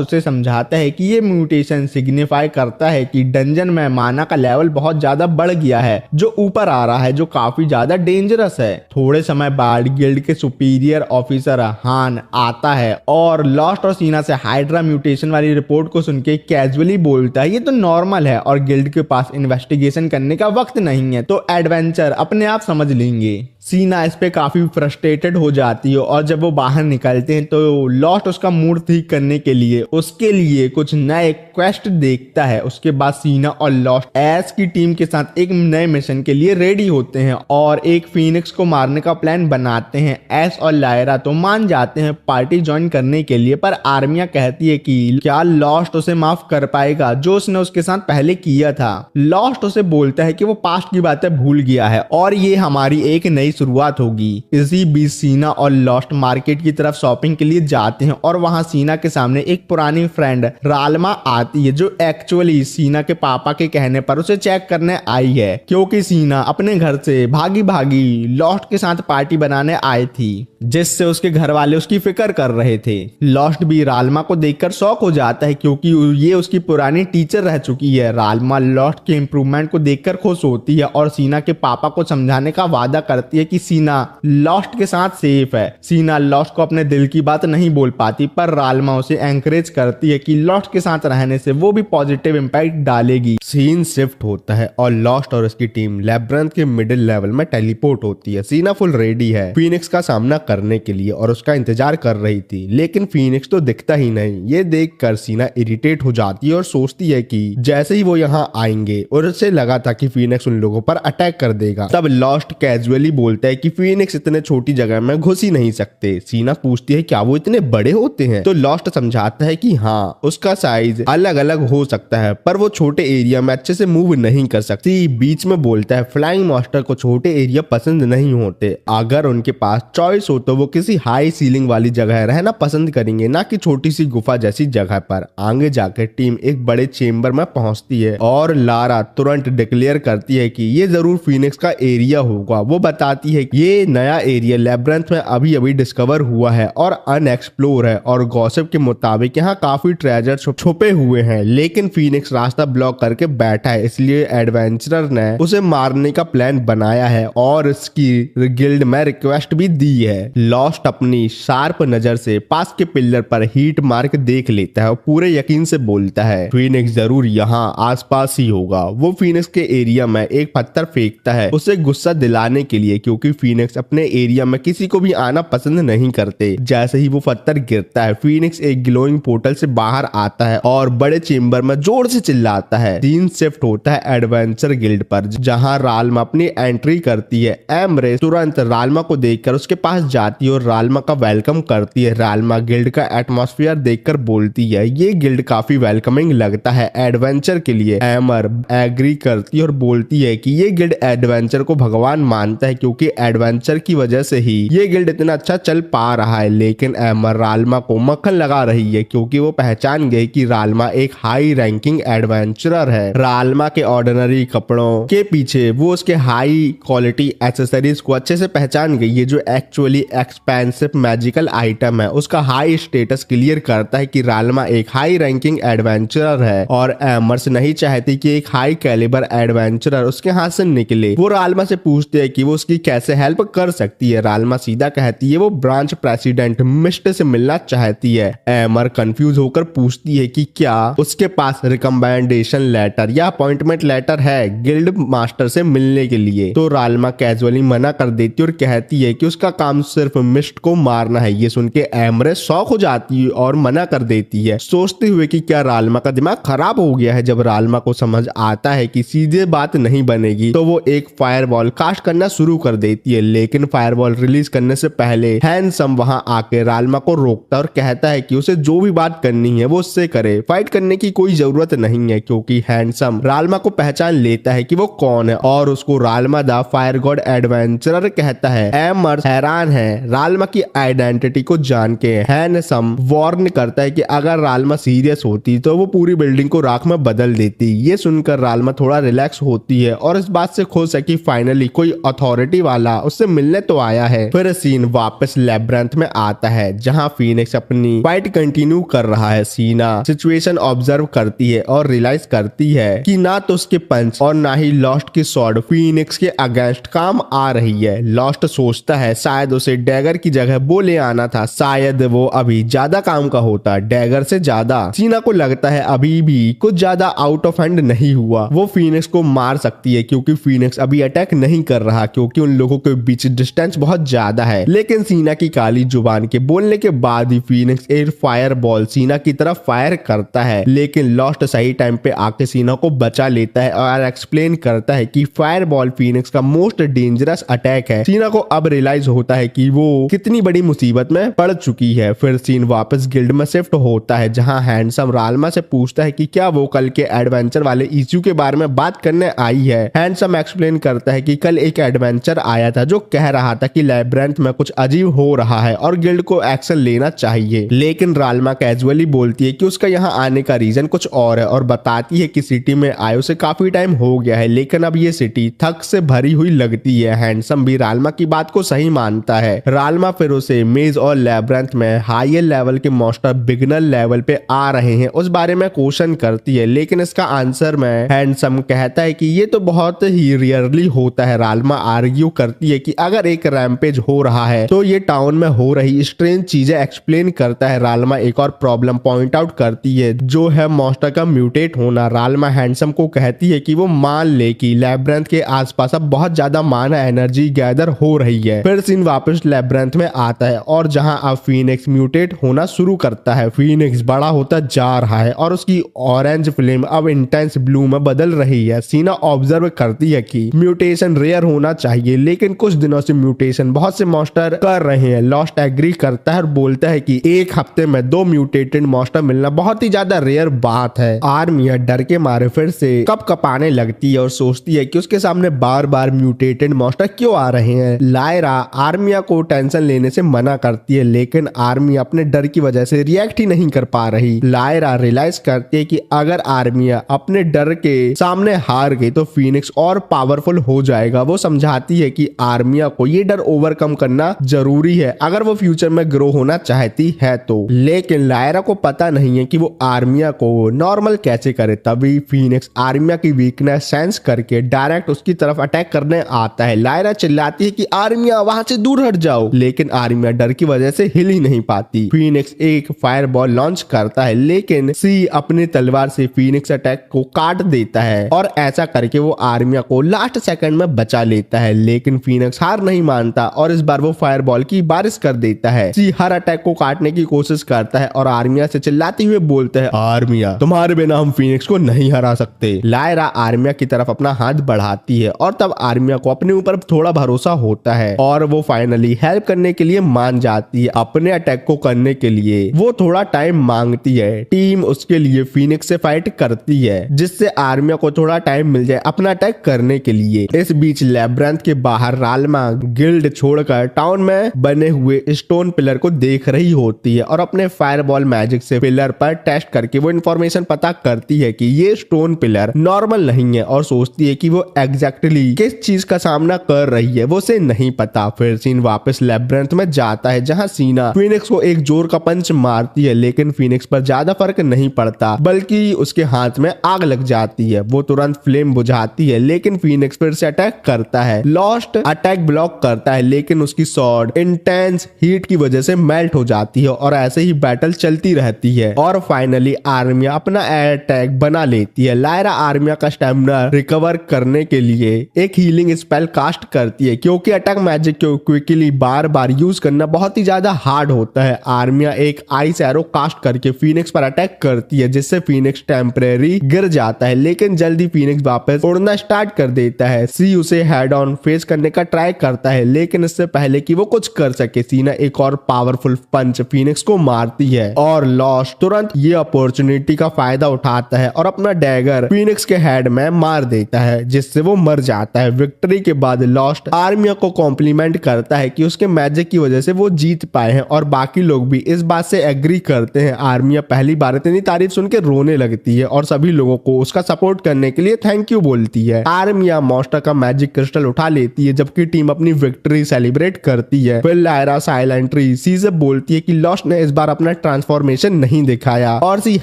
उसे समझाता है कि ये म्यूटेशन सिग्निफाई करता है कि डंजन में माना का लेवल बहुत ज्यादा बढ़ गया है, जो ऊपर आ रहा है, जो काफी ज्यादा डेंजरस है। थोड़े समय बाद गिल्ड के सुपीरियर ऑफिसर हान आता है और लॉस्ट और सीना से हाइड्रा म्यूटेशन वाली रिपोर्ट को सुन के कैजुअली बोलता है ये तो नॉर्मल है और गिल्ड के पास इन्वेस्टिगेशन करने का वक्त नहीं है, तो एडवेंचर अपने आप समझ लेंगे। सीना इस पे काफी फ्रस्ट्रेटेड हो जाती है और जब वो बाहर निकलते हैं तो लॉस्ट उसका मूड ठीक करने के लिए उसके लिए कुछ नए क्वेस्ट देखता है। उसके बाद सीना और लॉस्ट एस की टीम के साथ एक नए मिशन के लिए रेडी होते हैं और एक फीनिक्स को मारने का प्लान बनाते हैं। एस और लायरा तो मान जाते हैं पार्टी ज्वाइन करने के लिए, पर आर्मिया कहती है कि क्या लॉस्ट उसे माफ कर पाएगा जो उसने उसके साथ पहले किया था। लॉस्ट उसे बोलता है कि वो पास्ट की बातें भूल गया है और ये हमारी एक नई शुरुआत होगी। इसी बीच सीना और लॉस्ट मार्केट की तरफ शॉपिंग के लिए जाते हैं और वहां सीना के सामने एक पुरानी फ्रेंड रालमा आती है, जो एक्चुअली सीना के पापा के कहने पर उसे चेक करने आई है, क्योंकि सीना अपने घर से भागी भागी लॉस्ट के साथ पार्टी बनाने आई थी, जिससे उसके घर वाले उसकी फिक्र कर रहे थे। लॉस्ट भी रालमा को देखकर शॉक हो जाता है, क्योंकि ये उसकी पुरानी टीचर रह चुकी है। रालमा लॉस्ट के इम्प्रूवमेंट को देखकर खुश होती है और सीना के पापा को समझाने का वादा करती है कि सीना लॉस्ट के साथ सेफ है। सीना लॉस्ट को अपने दिल की बात नहीं बोल पाती, पर रालमा उसे एंकरेज करती है कि लॉस्ट के साथ रहने से वो भी पॉजिटिव इंपैक्ट डालेगी। सीन शिफ्ट होता है और लॉस्ट और उसकी टीम लैब्रिंथ के मिडिल लेवल में टेलीपोर्ट होती है। सीना फुल रेडी है फीनिक्स का सामना करने के लिए और उसका इंतजार कर रही थी, लेकिन फीनिक्स तो दिखता ही नहीं। ये देखकर सीना इरिटेट हो जाती है और सोचती है कि जैसे ही वो यहाँ आएंगे और उसे लगा था कि फीनिक्स उन लोगों पर अटैक कर देगा। तब लॉस्ट कैजुअली बोलता है कि फीनिक्स इतने छोटी जगह में घुस ही नहीं सकते। सीना पूछती है क्या वो इतने बड़े होते हैं, तो लॉस्ट समझाता है कि हाँ, उसका साइज अलग अलग हो सकता है, पर वो छोटे एरिया में अच्छे से मूव नहीं कर सकती। बीच में बोलता है फ्लाइंग मास्टर को छोटे एरिया पसंद नहीं होते, अगर उनके पास चॉइस हो तो वो किसी हाई सीलिंग वाली जगह रहना पसंद करेंगे, ना कि छोटी सी गुफा जैसी जगह पर। आगे जाकर टीम एक बड़े चेम्बर में पहुंचती है और लारा तुरंत डिक्लेयर करती है कि ये जरूर फीनिक्स का एरिया होगा। वो बताती है कि ये नया एरिया लैब्रिंथ में अभी अभी डिस्कवर हुआ है और अनएक्सप्लोर है और गॉसिप के मुताबिक यहाँ काफी ट्रेजर छुपे हुए हैं, लेकिन फीनिक्स रास्ता ब्लॉक करके बैठा है, इसलिए एडवेंचरर ने उसे मारने का प्लान बनाया है और इसकी गिल्ड में रिक्वेस्ट भी दी है। लॉस्ट अपनी शार्प नजर से पास के पिलर पर हीट मार्क देख लेता है और पूरे यकीन से बोलता है फीनिक्स जरूर यहाँ आसपास ही होगा। वो फीनिक्स के एरिया में एक पत्थर फेंकता है उसे गुस्सा दिलाने के लिए, क्योंकि फीनिक्स अपने एरिया में किसी को भी आना पसंद नहीं करते। जैसे ही वो पत्थर गिरता है, फीनिक्स एक ग्लोइंग पोर्टल से बाहर आता है और बड़े चेम्बर में जोर से चिल्लाता है। सीन शिफ्ट होता है एडवेंचर गिल्ड पर, जहां रालमा अपनी एंट्री करती है। एमरेस तुरंत रालमा को देखकर उसके पास जाती है और रालमा का वेलकम करती है। रालमा गिल्ड का एटमॉस्फेयर देखकर बोलती है ये गिल्ड काफी वेलकमिंग लगता है एडवेंचर के लिए। एमर एग्री करती है और बोलती है कि ये गिल्ड एडवेंचर को भगवान मानता है, क्योंकि एडवेंचर की वजह से ही ये गिल्ड इतना अच्छा चल पा रहा है। लेकिन एमर रालमा को मक्खन लगा रही है, क्योंकि वो पहचान गई कि रालमा एक हाई रैंकिंग एडवेंचरर है। रालमा के ऑर्डिनरी कपड़ों के पीछे वो उसके हाई क्वालिटी एक्सेसरीज को अच्छे से पहचान गई है, जो एक्चुअली एक्सपेंसिव मैजिकल आइटम है। उसका हाई स्टेटस क्लियर करता है कि रालमा एक हाई रैंकिंग एडवेंचरर है और एमर्स नहीं चाहती कि एक हाई कैलिबर एडवेंचरर उसके हाथ से निकले। वो रालमा से पूछते हैं कि वो उसकी कैसे हेल्प कर सकती है। रालमा सीधा कहती है वो ब्रांच प्रेसिडेंट मिस्ट से मिलना चाहती है। एमर कंफ्यूज होकर पूछती है कि क्या उसके पास रिकमेंडेशन लेटर या अपॉइंटमेंट लेटर है गिल्ड मास्टर से मिलने के लिए, तो रालमा कैजुअली मना कर देती है और कहती है कि उसका काम सिर्फ मिस्ट को मारना है। ये सुन के एम्ब्रेस शॉक हो जाती है और मना कर देती है, सोचते हुए कि क्या राल्मा का दिमाग खराब हो गया है। जब राल्मा को समझ आता है कि सीधे बात नहीं बनेगी तो वो एक फायरबॉल कास्ट करना शुरू कर देती है, लेकिन फायरबॉल रिलीज करने से पहले हैंडसम वहां आके राल्मा को रोकता और कहता है कि उसे जो भी बात करनी है वो उससे करे, फाइट करने की कोई जरूरत नहीं है, क्योंकि हैंडसम राल्मा को पहचान लेता है कि वो कौन है और उसको राल्मा द फायर गॉड एडवेंचरर कहता है। एमर्स हैरान है राल्मा की आइडेंटिटी को जान के। हैंडसम वार्न करता है कि अगर राल्मा सीरियस होती तो वो पूरी बिल्डिंग को राख में बदल देती। ये सुनकर राल्मा थोड़ा रिलैक्स होती है और इस बात से खुश है कि फाइनली कोई अथॉरिटी वाला उससे मिलने तो आया है। फिर सीन वापस लैब्रिंथ में आता है जहां फीनिक्स अपनी फाइट कंटिन्यू कर रहा है। सीना सिचुएशन ऑब्जर्व करती है और रियलाइज करती है कि ना तो उसके पंच और ना ही लॉस्ट की स्वॉर्ड फीनिक्स के अगेंस्ट काम आ रही है। लॉस्ट सोचता है शायद उसे डैगर की जगह वो ले आना था, शायद वो अभी ज्यादा काम का होता डैगर से ज्यादा। सीना को लगता है अभी भी कुछ ज्यादा आउट ऑफ हैंड नहीं हुआ, वो फीनिक्स को मार सकती है क्योंकि फीनिक्स अभी अटैक नहीं कर रहा क्योंकि उन लोगों के बीच डिस्टेंस बहुत ज्यादा है। लेकिन सीना की काली जुबान के बोलने के बाद ही फीनिक्स एक फायर बॉल सीना की तरफ फायर करता है, लेकिन लॉस्ट सही टाइम पे आके सीना को बचा लेता है और एक्सप्लेन करता है कि फायर बॉल फीनिक्स का मोस्ट डेंजरस अटैक है। सीना को अब रियलाइज होता है कि वो कितनी बड़ी मुसीबत में पड़ चुकी है। फिर सीन वापस गिल्ड में शिफ्ट होता है जहां हैंडसम राल्मा से पूछता है कि क्या वो कल के एडवेंचर वाले इश्यू के बारे में बात करने आई है। हैंडसम एक्सप्लेन करता है कि कल एक एडवेंचर आया था जो कह रहा था कि लैब्रिंथ में कुछ अजीब हो रहा है और गिल्ड को एक्शन लेना चाहिए, लेकिन राल्मा कैजुअली बोलती है कि उसका यहाँ आने का रीजन कुछ और है और बताती है कि सिटी में आए उसे काफी टाइम हो गया है, लेकिन अब ये सिटी थक से भरी हुई लगती है। हैंडसम भी राल्मा की बात को सही मानता है। राल्मा फिर उसे मेज और लैब्रिंथ में हायर लेवल के मॉन्स्टर बिगिनर लेवल पे आ रहे हैं उस बारे में क्वेश्चन करती है, लेकिन इसका आंसर में हैंडसम कहता है कि ये तो बहुत ही रियरली होता है। राल्मा आर्ग्यू करती है कि अगर एक रैम्पेज हो रहा है तो ये टाउन में हो रही स्ट्रेंज चीजें एक्सप्लेन करता है। राल्मा एक और प्रॉब्लम पॉइंट आउट करती है जो है मॉन्स्टर का म्यूटेट होना। राल्मा हैंडसम को कहती है कि वो मान ले कि लैब्रिंथ के आसपास अब बहुत ज्यादा माना एनर्जी गैदर हो रही है। फिर सीन वापस लैब्रिंथ में आता है और जहां अब फीनिक्स म्यूटेट होना शुरू करता है। फीनिक्स बड़ा होता जा रहा है और उसकी ऑरेंज फ्लेम अब इंटेंस ब्लू में बदल रही है। सीना ऑब्जर्व करती है कि म्यूटेशन रेयर होना चाहिए, लेकिन कुछ दिनों से म्यूटेशन बहुत से मॉन्स्टर कर रहे हैं। लॉस्ट एग्री करता है और बोलता है कि एक हफ्ते में 2 म्यूटेटेड मॉन्स्टर मिलना बहुत ही ज्यादा रेयर बात है। आर्मिया डर के मारे फिर से कप कपाने लगती है और सोचती है कि उसके सामने बार बार म्यूटेटेड मॉन्स्टर क्यों आ रहे हैं। लायरा आर्मिया को टेंशन लेने से मना करती है, लेकिन आर्मिया अपने डर की वजह से रिएक्ट ही नहीं कर पा रही। लायरा रियलाइज करती है कि अगर आर्मिया अपने डर के सामने हार गई तो फीनिक्स और पावरफुल हो जाएगा। वो समझाती है कि आर्मिया को ये डर ओवरकम करना जरूरी है अगर वो फ्यूचर में ग्रो होना चाहती है तो, लेकिन लायरा को पता नहीं है कि वो आर्मिया को नॉर्मल कैसे करे। तभी फीनिक्स आर्मिया की वीकनेस सेंस करके डायरेक्ट उसकी तरफ अटैक करने आता है। लायरा चिल्लाती है कि आर्मिया वहां से दूर हट जाओ, लेकिन आर्मिया डर की वजह से हिल ही नहीं पाती। फीनिक्स एक फायर बॉल लॉन्च करता है, लेकिन सी अपनी तलवार से फीनिक्स अटैक को काट देता है और ऐसा करके वो आर्मिया को लास्ट सेकंड में बचा लेता है। लेकिन फीनिक्स हार नहीं मानता और इस बार वो फायर बॉल की बारिश कर देता है। सी हर अटैक को काटने की कोशिश करता है और आर्मिया से चिल्लाते हुए बोलते हैं, आर्मिया तुम्हारे बिना हम फीनिक्स को नहीं हरा सकते। लायरा आर्मिया की तरफ अपना हाथ बढ़ाती है और तब आर्मिया को अपने ऊपर थोड़ा भरोसा होता है और वो फाइनली हेल्प करने के लिए मान जाती है। अपने अटैक को करने के लिए वो थोड़ा टाइम मांगती है। टीम उसके लिए फीनिक्स से फाइट करती है जिससे आर्मिया को थोड़ा टाइम मिल जाए अपना अटैक करने के लिए। इस बीच लैब्रिंथ के बाहर राल्मा गिल्ड छोड़कर टाउन में बने हुए स्टोन पिलर को देख रही होती है और अपने फायरबॉल मैजिक से पिलर पर टेस्ट करके वो इन्फॉर्मेशन पता करती है कि ये स्टोन पिलर नॉर्मल नहीं है और सोचती है कि वो एग्जैक्टली किस चीज का सामना कर रही है वो उसे नहीं पता। फिर सीन वापस लैब्रिंथ में जाता है जहां सीना फीनिक्स को एक जोर का पंच मारती है, लेकिन फीनिक्स पर ज्यादा फर्क नहीं पड़ता बल्कि उसके हाथ में आग लग जाती है। वो तुरंत फ्लेम बुझाती है, लेकिन फीनिक्स फिर से अटैक करता है। लॉस्ट अटैक ब्लॉक करता है, लेकिन उसकी स्वॉर्ड इंटेंस हीट की वजह से मेल्ट हो जाती है और ऐसे ही बैटल चलती रहती है और फाइनली आर्मिया अपना अटैक बना लेती है। लायरा आर्मिया का स्टैमिना रिकवर करने के लिए एक हीलिंग स्पेल कास्ट करती है क्योंकि क्योंकि अटैक मैजिक को क्विकली बार बार यूज करना बहुत ही ज्यादा हार्ड होता है। आर्मिया एक आइस एरो कास्ट करके फीनिक्स पर अटैक करती है, जिससे फीनिक्स टेम्परेरी गिर जाता है, लेकिन जल्दी फीनिक्स वापस उड़ना स्टार्ट कर देता है। सी उसे हेड ऑन फेस करने का ट्राई करता है, लेकिन इससे पहले कि वो कुछ कर सके सीना एक और पावरफुल पंच फीनिक्स को मारती है और लॉस्ट तुरंत ये अपॉर्चुनिटी का फायदा उठाता है और अपना डैगर फीनिक्स के हेड में मार देता है, जिससे वो मर जाता है। विक्ट्री के बाद लॉस्ट आर्मिया को कॉम्प्लीमेंट करता है कि उसके मैजिक की वजह से वो जीत पाए हैं और बाकी लोग भी इस बात से एग्री करते हैं। आर्मिया पहली बार इतनी तारीफ सुन के रोने लगती है और सभी लोगों को उसका सपोर्ट करने के लिए थैंक यू बोलती है। आर्मिया मॉन्स्टर का मैजिक क्रिस्टल उठा लेती है, जबकि टीम अपनी विक्ट्री सेलिब्रेट करती है। फिर लायरा साइलेंटली सी से बोलती है कि लॉस्ट ने इस बार अपना ट्रांसफॉर्मेशन नहीं दिखाया और सी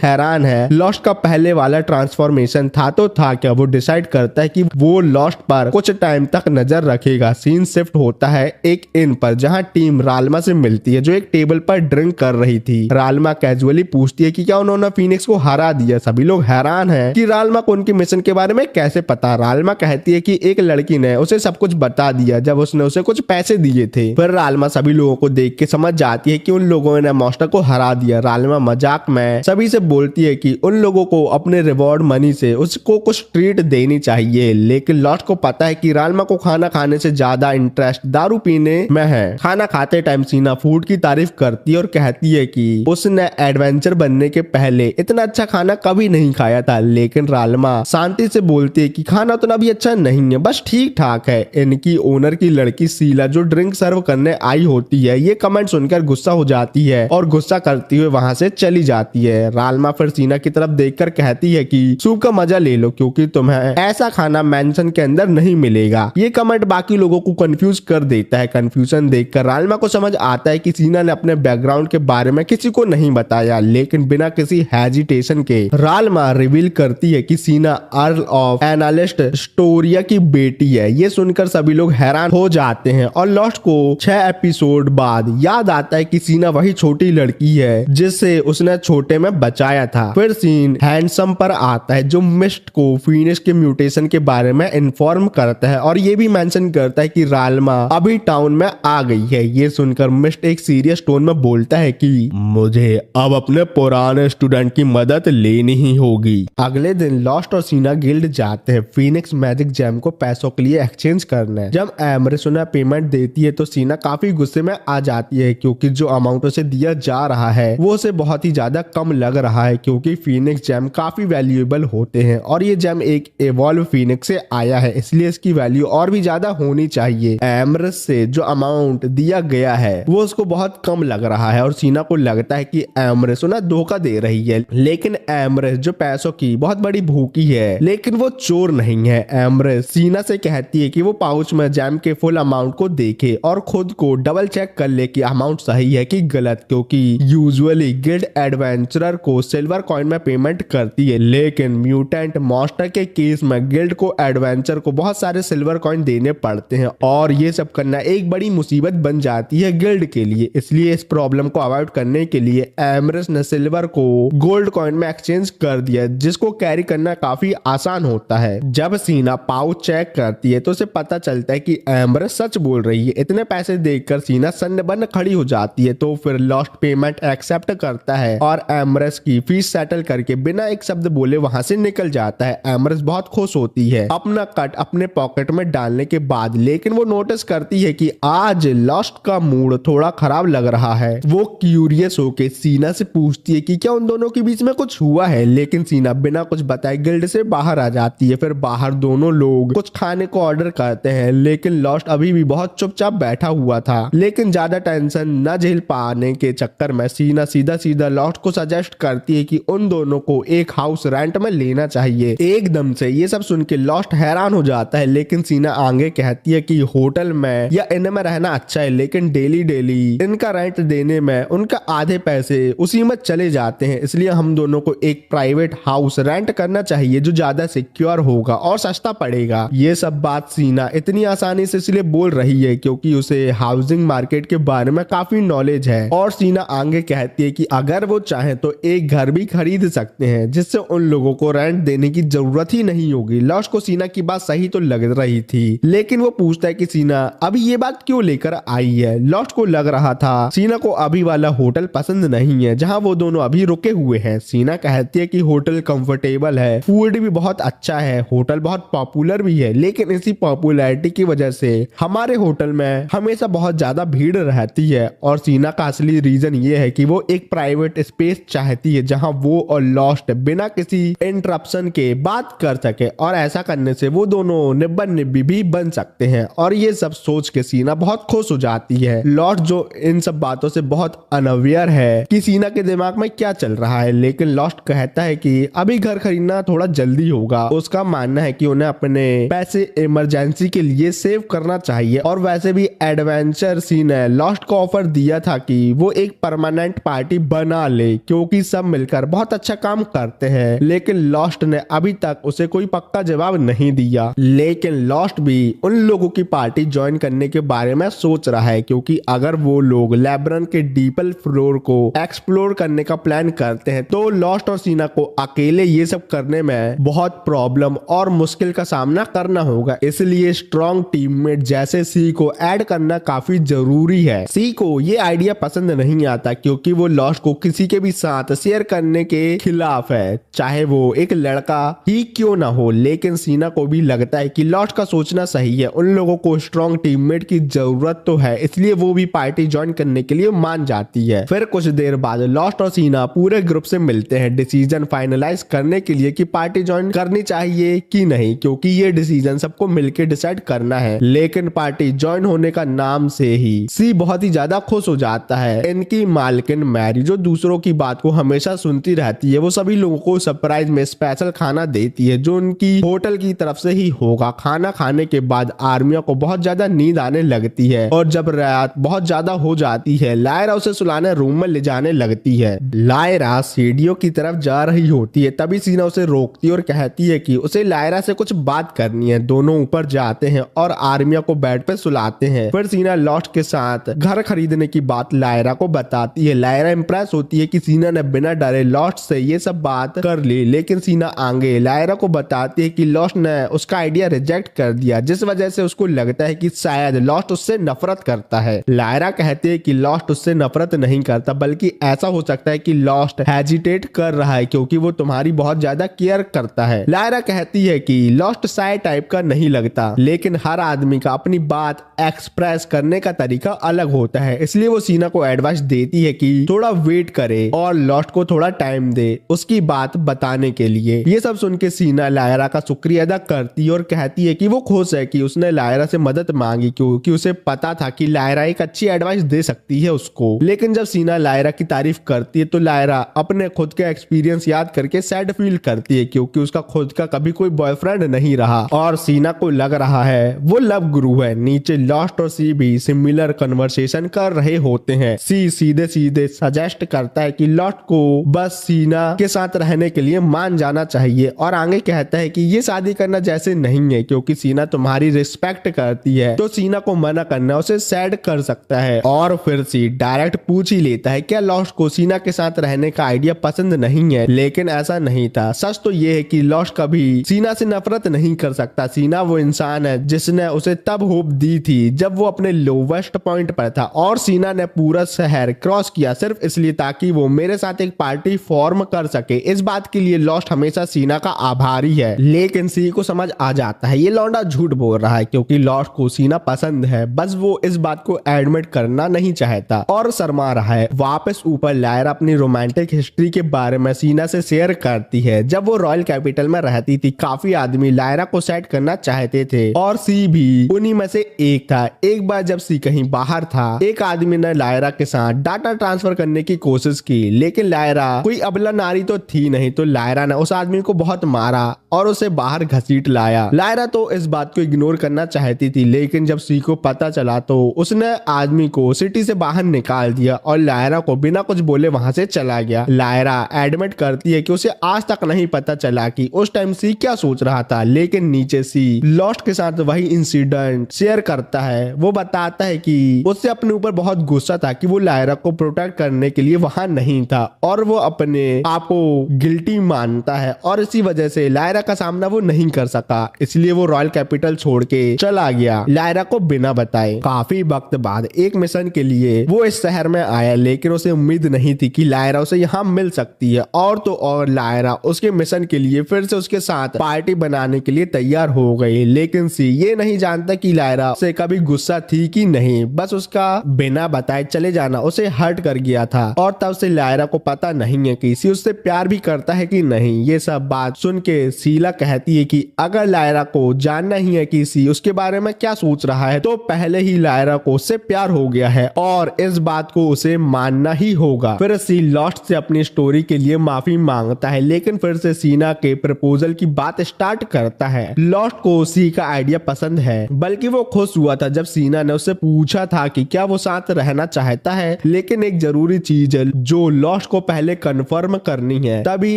हैरान है लॉस्ट का पहले वाला ट्रांसफॉर्मेशन था तो था क्या। वो डिसाइड करता है कि वो लॉस्ट पर कुछ टाइम तक नजर रखेगा। सीन शिफ्ट होता है एक इन पर, जहां टीम रालमा से मिलती है जो एक टेबल पर ड्रिंक कर रही थी। रालमा कैजुअली पूछती है कि क्या उन्होंने फीनिक्स को हरा दिया। सभी लोग हैरान हैं कि रालमा को उनके मिशन के बारे में कैसे पता। रालमा कहती है कि एक लड़की ने उसे सब कुछ बता दिया जब उसने उसे कुछ पैसे दिए थे। फिर रालमा सभी लोगों को देख के समझ जाती है कि उन लोगों ने मॉन्स्टर को हरा दिया। रालमा मजाक में सभी से बोलती है कि उन लोगों को अपने रिवॉर्ड मनी से उसको कुछ ट्रीट देनी चाहिए, लेकिन लॉस्ट को पता है कि रालमा को खाना खाने से ज्यादा इंटरेस्ट दारू पीने में है। खाना खाते टाइम सीना फूड की तारीफ करती है और कहती है कि उसने एडवेंचर बनने के पहले इतना अच्छा खाना कभी नहीं खाया था, लेकिन रालमा शांति से बोलती है कि खाना तो अभी अच्छा नहीं है, बस ठीक ठाक है। इनकी ओनर की लड़की सीला जो ड्रिंक सर्व करने आई होती है ये कमेंट सुनकर गुस्सा हो जाती है और गुस्सा करती हुए वहां से चली जाती है। रालमा फिर सीना की तरफ देखकर कहती है कि सूप का मजा ले लो क्योंकि तुम्हें ऐसा खाना मेंशन के अंदर नहीं मिलेगा। ये कमेंट बाकी लोगों को कंफ्यूज कर देता है। कंफ्यूजन देखकर रालमा को समझ आता है कि सीना ने अपने बैकग्राउंड के बारे में किसी को नहीं बताया, लेकिन बिना किसी हेजिटेशन के रालमा रिवील करती है कि सीना अर्ल ऑफ एनालिस्ट स्टोरिया की बेटी है। ये सुनकर सभी लोग हैरान हो जाते हैं और लॉस्ट को 6 एपिसोड बाद याद आता है कि सीना वही छोटी लड़की है जिसे उसने छोटे में बचाया था। फिर सीन हैंडसम पर आता है जो मिस्ट को फीनिक्स के म्यूटेशन के बारे में इन्फॉर्म करता है और ये भी मेंशन करता है कि रालमा अभी टाउन में आ गई है। ये सुनकर मिस्ट एक सीरियस टोन में बोलता है कि मुझे अब अपने पुराने स्टूडेंट की मदद लेनी ही होगी। अगले दिन लॉस्ट और सीना गिल्ड जाते हैं फीनिक्स मैजिक जेम को पैसों के लिए एक्सचेंज करना है। जब एमरेस उन्हें पेमेंट देती है तो सीना काफी गुस्से में आ जाती है क्योंकि जो अमाउंट उसे दिया जा रहा है वो उसे बहुत ही ज्यादा कम लग रहा है, क्योंकि फीनिक्स जेम काफी वैल्यूएबल होते हैं और ये जेम एक एवॉल्व फीनिक्स से आया है, इसलिए इसकी वैल्यू और भी ज्यादा होनी चाहिए। एमरेस से जो अमाउंट दिया गया है वो उसको बहुत कम लग रहा है और सीना को लगता है कि एमरेस उन्हें धोखा दे रही है, लेकिन एमरेस जो पैसों की बहुत बड़ी भूखी है लेकिन वो चोर नहीं है। एमरेस सीना से कहती है कि वो पाउच में जेम के फुल अमाउंट को देखे और खुद को डबल चेक कर ले कि अमाउंट सही है कि गलत, क्योंकि यूजुअली गिल्ड एडवेंचरर को सिल्वर कॉइन में पेमेंट करती है, लेकिन म्यूटेंट मॉन्स्टर के केस में गिल्ड को एडवेंचर को बहुत सारे सिल्वर कॉइन देने पड़ते हैं और ये सब करना एक बड़ी मुसीबत बन जाती है गिल्ड के लिए। इसलिए इस प्रॉब्लम को अवॉइड करने के लिए एमरेस ने सिल्वर को गोल्ड कॉइन में एक्सचेंज कर दिया, जिसको कैरी करना काफी आसान होता है। जब सीना पाउच चेक करती है तो उसे पता चलता है कि एमरेस सच बोल रही है। इतने पैसे देखकर सीना सन्न बन खड़ी हो जाती है, तो फिर लॉस्ट पेमेंट एक्सेप्ट करता है और एमरेस की फीस सेटल करके बिना एक शब्द बोले वहां से निकल जाता है। एमरेस बहुत खुश होती है अपना कट अपने पॉकेट में डालने के बाद, लेकिन वो नोटिस करती है कि आज लॉस्ट का मूड थोड़ा खराब लग रहा है। वो क्यूरियस होके सीना से पूछती है कि क्या उन दोनों के बीच में कुछ हुआ है, लेकिन सीना बिना कुछ बताए गिल्ड से बाहर आ जाती है। फिर बाहर दोनों लोग कुछ खाने को ऑर्डर करते हैं, लेकिन लॉस्ट अभी भी बहुत चुपचाप बैठा हुआ था। लेकिन ज्यादा टेंशन न झेल पाने के चक्कर में सीना सीधा सीधा लॉस्ट को सजेस्ट करती है कि उन दोनों को एक हाउस रेंट में लेना चाहिए। एकदम से ये सब सुन के लॉस्ट हैरान हो जाता है, लेकिन सीना आगे कहती है कि होटल में या इन में रहना अच्छा है, लेकिन डेली डेली इनका रेंट देने में उनका आधे पैसे उसी में चले जाते हैं, इसलिए हम दोनों को एक प्राइवेट हाउस रेंट करना चाहिए जो ज्यादा सिक्योर होगा और सस्ता पड़ेगा। ये सब बात सीना इतनी आसानी से इसलिए बोल रही है क्योंकि उसे हाउसिंग मार्केट के बारे में काफी नॉलेज है। और सीना आगे कहती है कि अगर वो चाहे तो एक घर भी खरीद सकते हैं जिससे उन लोगों को रेंट देने की जरूरत ही नहीं होगी। लॉस्ट को सीना की बात सही तो लग रही थी, लेकिन वो पूछता पूछता है कि सीना अभी ये बात क्यों लेकर आई है। लॉस्ट को लग रहा था सीना को अभी वाला होटल पसंद नहीं है जहां वो दोनों अभी रुके हुए हैं। सीना कहती है कि होटल कंफर्टेबल है, फूड भी बहुत अच्छा है, होटल बहुत पॉपुलर भी है, लेकिन इसी पॉपुलैरिटी की वजह से हमारे होटल में हमेशा बहुत ज्यादा भीड़ रहती है। और सीना का असली रीजन ये है कि वो एक प्राइवेट स्पेस चाहती है जहां वो और लॉस्ट बिना किसी इंटरप्शन के बात कर सके, और ऐसा करने से वो दोनों निब्बा निब्बी भी बन सकते हैं। और ये सब सोच के सीना बहुत खुश हो जाती है। लॉस्ट जो इन सब बातों से बहुत अनअवेयर है कि सीना के दिमाग में क्या चल रहा है, लेकिन लॉस्ट कहता है कि अभी घर खरीदना थोड़ा जल्दी होगा। उसका मानना है कि उन्हें अपने पैसे इमरजेंसी के लिए सेव करना चाहिए। और वैसे भी एडवेंचर सीन ने लॉस्ट को ऑफर दिया था कि वो एक परमानेंट पार्टी बना ले क्योंकि सब मिलकर बहुत अच्छा काम करते हैं, लेकिन लॉस्ट ने अभी तक उसे कोई पक्का जवाब नहीं दिया। लेकिन लॉस्ट भी उन लोगों की पार्टी ज्वाइन करने के बारे में सोच रहा है क्योंकि अगर वो लोग लैब्रन के डीपल फ्लोर को एक्सप्लोर करने का प्लान करते हैं तो लॉस्ट और सीना को अकेले ये सब करने में बहुत प्रॉब्लम और मुश्किल का सामना करना होगा। इसलिए स्ट्रॉन्ग टीममेट जैसे सी को ऐड करना काफी जरूरी है। सी को ये आइडिया पसंद नहीं आता क्योंकि वो लॉस्ट को किसी के भी साथ शेयर करने के खिलाफ है, चाहे वो एक लड़का ही क्यों ना हो। लेकिन सीना को भी लगता है कि लॉस्ट का सोचना सही है, उन लोगों को स्ट्रॉन्ग टीममेट की जरूरत तो है, इसलिए वो भी पार्टी ज्वाइन करने के लिए मान जाती है। फिर कुछ देर बाद लॉस्ट और सीना पूरे ग्रुप से मिलते हैं डिसीजन फाइनलाइज करने के लिए कि पार्टी ज्वाइन करनी चाहिए कि नहीं, क्योंकि ये डिसीजन सबको मिलकर डिसाइड करना है। लेकिन पार्टी ज्वाइन होने का नाम से ही सी बहुत ही ज्यादा खुश हो जाता है। इनकी मालकिन मैरी जो दूसरों की बात को हमेशा सुनती रहती है, वो सभी लोगों को सरप्राइज में स्पेशल खाना देती है जो उनकी होटल की तरफ से ही होगा। खाना खाने के बाद आर्मिया को बहुत ज्यादा नींद आने लगती है और जब रात बहुत ज्यादा हो जाती है लायरा उसे सुलाने रूम में ले जाने लगती है। लायरा सीढ़ियों की तरफ जा रही होती है, तभी सीना उसे रोकती है और कहती है कि उसे लायरा से कुछ बात करनी है। दोनों ऊपर जाते हैं और आर्मिया को बेड पे सुलाते हैं। फिर सीना लॉस्ट के साथ घर खरीदने की बात लायरा को बताती है। लायरा इंप्रेस होती है कि सीना ने बिना डरे लॉस्ट से ये सब बात कर ली, लेकिन सीना आगे लायरा को बताती है कि लॉस्ट ने उसका आइडिया रिजेक्ट कर दिया, जिस वजह से उसको लगता है कि शायद लॉस्ट उससे नफरत करता है। लायरा कहती है कि लॉस्ट उससे नफरत नहीं करता, बल्कि ऐसा हो सकता है कि लॉस्ट हेजिटेट कर रहा है क्योंकि वो तुम्हारी बहुत ज्यादा केयर करता है। लायरा कहती है कि लॉस्ट शाय टाइप का नहीं लगता, लेकिन हर आदमी का अपनी बात एक्सप्रेस करने का तरीका अलग होता है, इसलिए वो सीना को एडवाइस देती है कि थोड़ा वेट करे और लॉस्ट को थोड़ा टाइम दे उसकी बात बताने के लिए। ये सब सुन के सीना लायरा का शुक्रिया अदा करती है और कहती है कि वो खुश है कि उसने लायरा से मदद मांगी क्योंकि उसे पता था कि लायरा एक अच्छी एडवाइस दे सकती है उसको। लेकिन जब सीना लायरा की तारीफ करती है तो लायरा अपने खुद के एक्सपीरियंस याद करके सैड फील करती है क्योंकि उसका खुद का कभी कोई बॉयफ्रेंड नहीं रहा और सीना को लग रहा है वो लव गुरु है। नीचे लॉस्ट और सी भी सिमिलर कन्वर्सेशन कर रहे होते हैं। सी सीधे सीधे सजेस्ट करता है कि लॉस्ट को बस सीना के साथ रहने के लिए मान जाना चाहिए और आगे कहता है कि ये शादी करना जैसे नहीं है क्योंकि सीना तुम्हारी रिस्पेक्ट करती है, तो सीना को मना करना उसे सैड कर सकता है। और फिर सी डायरेक्ट पूछ ही लेता है क्या लॉस्ट को सीना के साथ रहने का आइडिया पसंद नहीं है, लेकिन ऐसा नहीं था। सच तो ये है कि लॉस्ट कभी सीना से नफरत नहीं कर सकता। सीना वो इंसान है जिसने उसे तब होप दी थी जब वो अपने लोवेस्ट पॉइंट पर था और सीना ने पूरा शहर क्रॉस किया सिर्फ इसलिए ताकि वो मेरे साथ एक पार्टी फॉर्म कर सके। इस बात के लिए लॉस्ट हमेशा सीना का आभारी है, लेकिन सी को समझ आ जाता है ये लौंडा झूठ बोल रहा है क्योंकि लॉस्ट को सीना पसंद है, बस वो इस बात को एडमिट करना नहीं चाहता और शर्मा रहा है। वापस ऊपर लायरा अपनी रोमांटिक हिस्ट्री के बारे में सीना से शेयर करती है। जब वो रॉयल कैपिटल में रहती थी काफी आदमी लायरा को सेट करना चाहते थे और सी भी उन्हीं में से एक था। एक बार जब सी कहीं बाहर था एक आदमी ने लायरा के साथ डाटा ट्रांसफर करने की कोशिश की, लेकिन लायरा कोई अबला नारी तो थी नहीं, तो लायरा ने उस आदमी को बहुत मारा और उसे बाहर घसीट लाया। लायरा तो इस बात को इग्नोर करना चाहती थी, लेकिन जब सी को पता चला तो उसने आदमी को सिटी से बाहर निकाल दिया और लायरा को बिना कुछ बोले वहां से चला गया। लायरा एडमिट करती है कि उसे आज तक नहीं पता चला कि उस टाइम सी क्या सोच रहा था, लेकिन नीचे सी लॉस्ट के साथ वही इंसिडेंट शेयर करता है। वो बताता है कि उससे अपने ऊपर बहुत गुस्सा था कि वो लायरा को प्रोटेक्ट करने के लिए वहां नहीं था और वो अपने आप को गिल्टी मानता है और इसी वजह से लायरा का सामना वो नहीं कर सका, इसलिए वो रॉयल कैपिटल छोड़ के चला गया लायरा को बिना बताए। काफी वक्त बाद एक मिशन के लिए वो इस शहर में आया, लेकिन उसे उम्मीद नहीं थी कि लायरा उसे यहाँ मिल सकती है। और तो और लायरा उसके मिशन के लिए फिर से उसके साथ पार्टी बनाने के लिए तैयार हो गई, लेकिन सी ये नहीं जानता कि लायरा से कभी गुस्सा थी कि नहीं, बस उसका बिना बताए चले जाना उसे हर्ट कर गया था। और तब से लायरा को पता नहीं है कि सी उससे प्यार भी करता है कि नहीं। ये सब बात सुन के शीला कहती है कि अगर लायरा को जानना ही है कि सी उसके बारे में क्या सोच रहा है, तो पहले ही लायरा को उससे प्यार हो गया है और इस बात को उसे मानना ही होगा। फिर सी लॉस्ट से अपनी स्टोरी के लिए माफी मांगता है, लेकिन फिर से सीना के प्रपोजल की बात स्टार्ट करता है। लॉस्ट को सी का आइडिया पसंद है, बल्कि वो खुश हुआ था जब सीना ने उससे पूछा था कि क्या वो साथ रहना चाहता है। लेकिन एक जरूरी चीज है जो लॉस्ट को पहले कंफर्म करनी है। तभी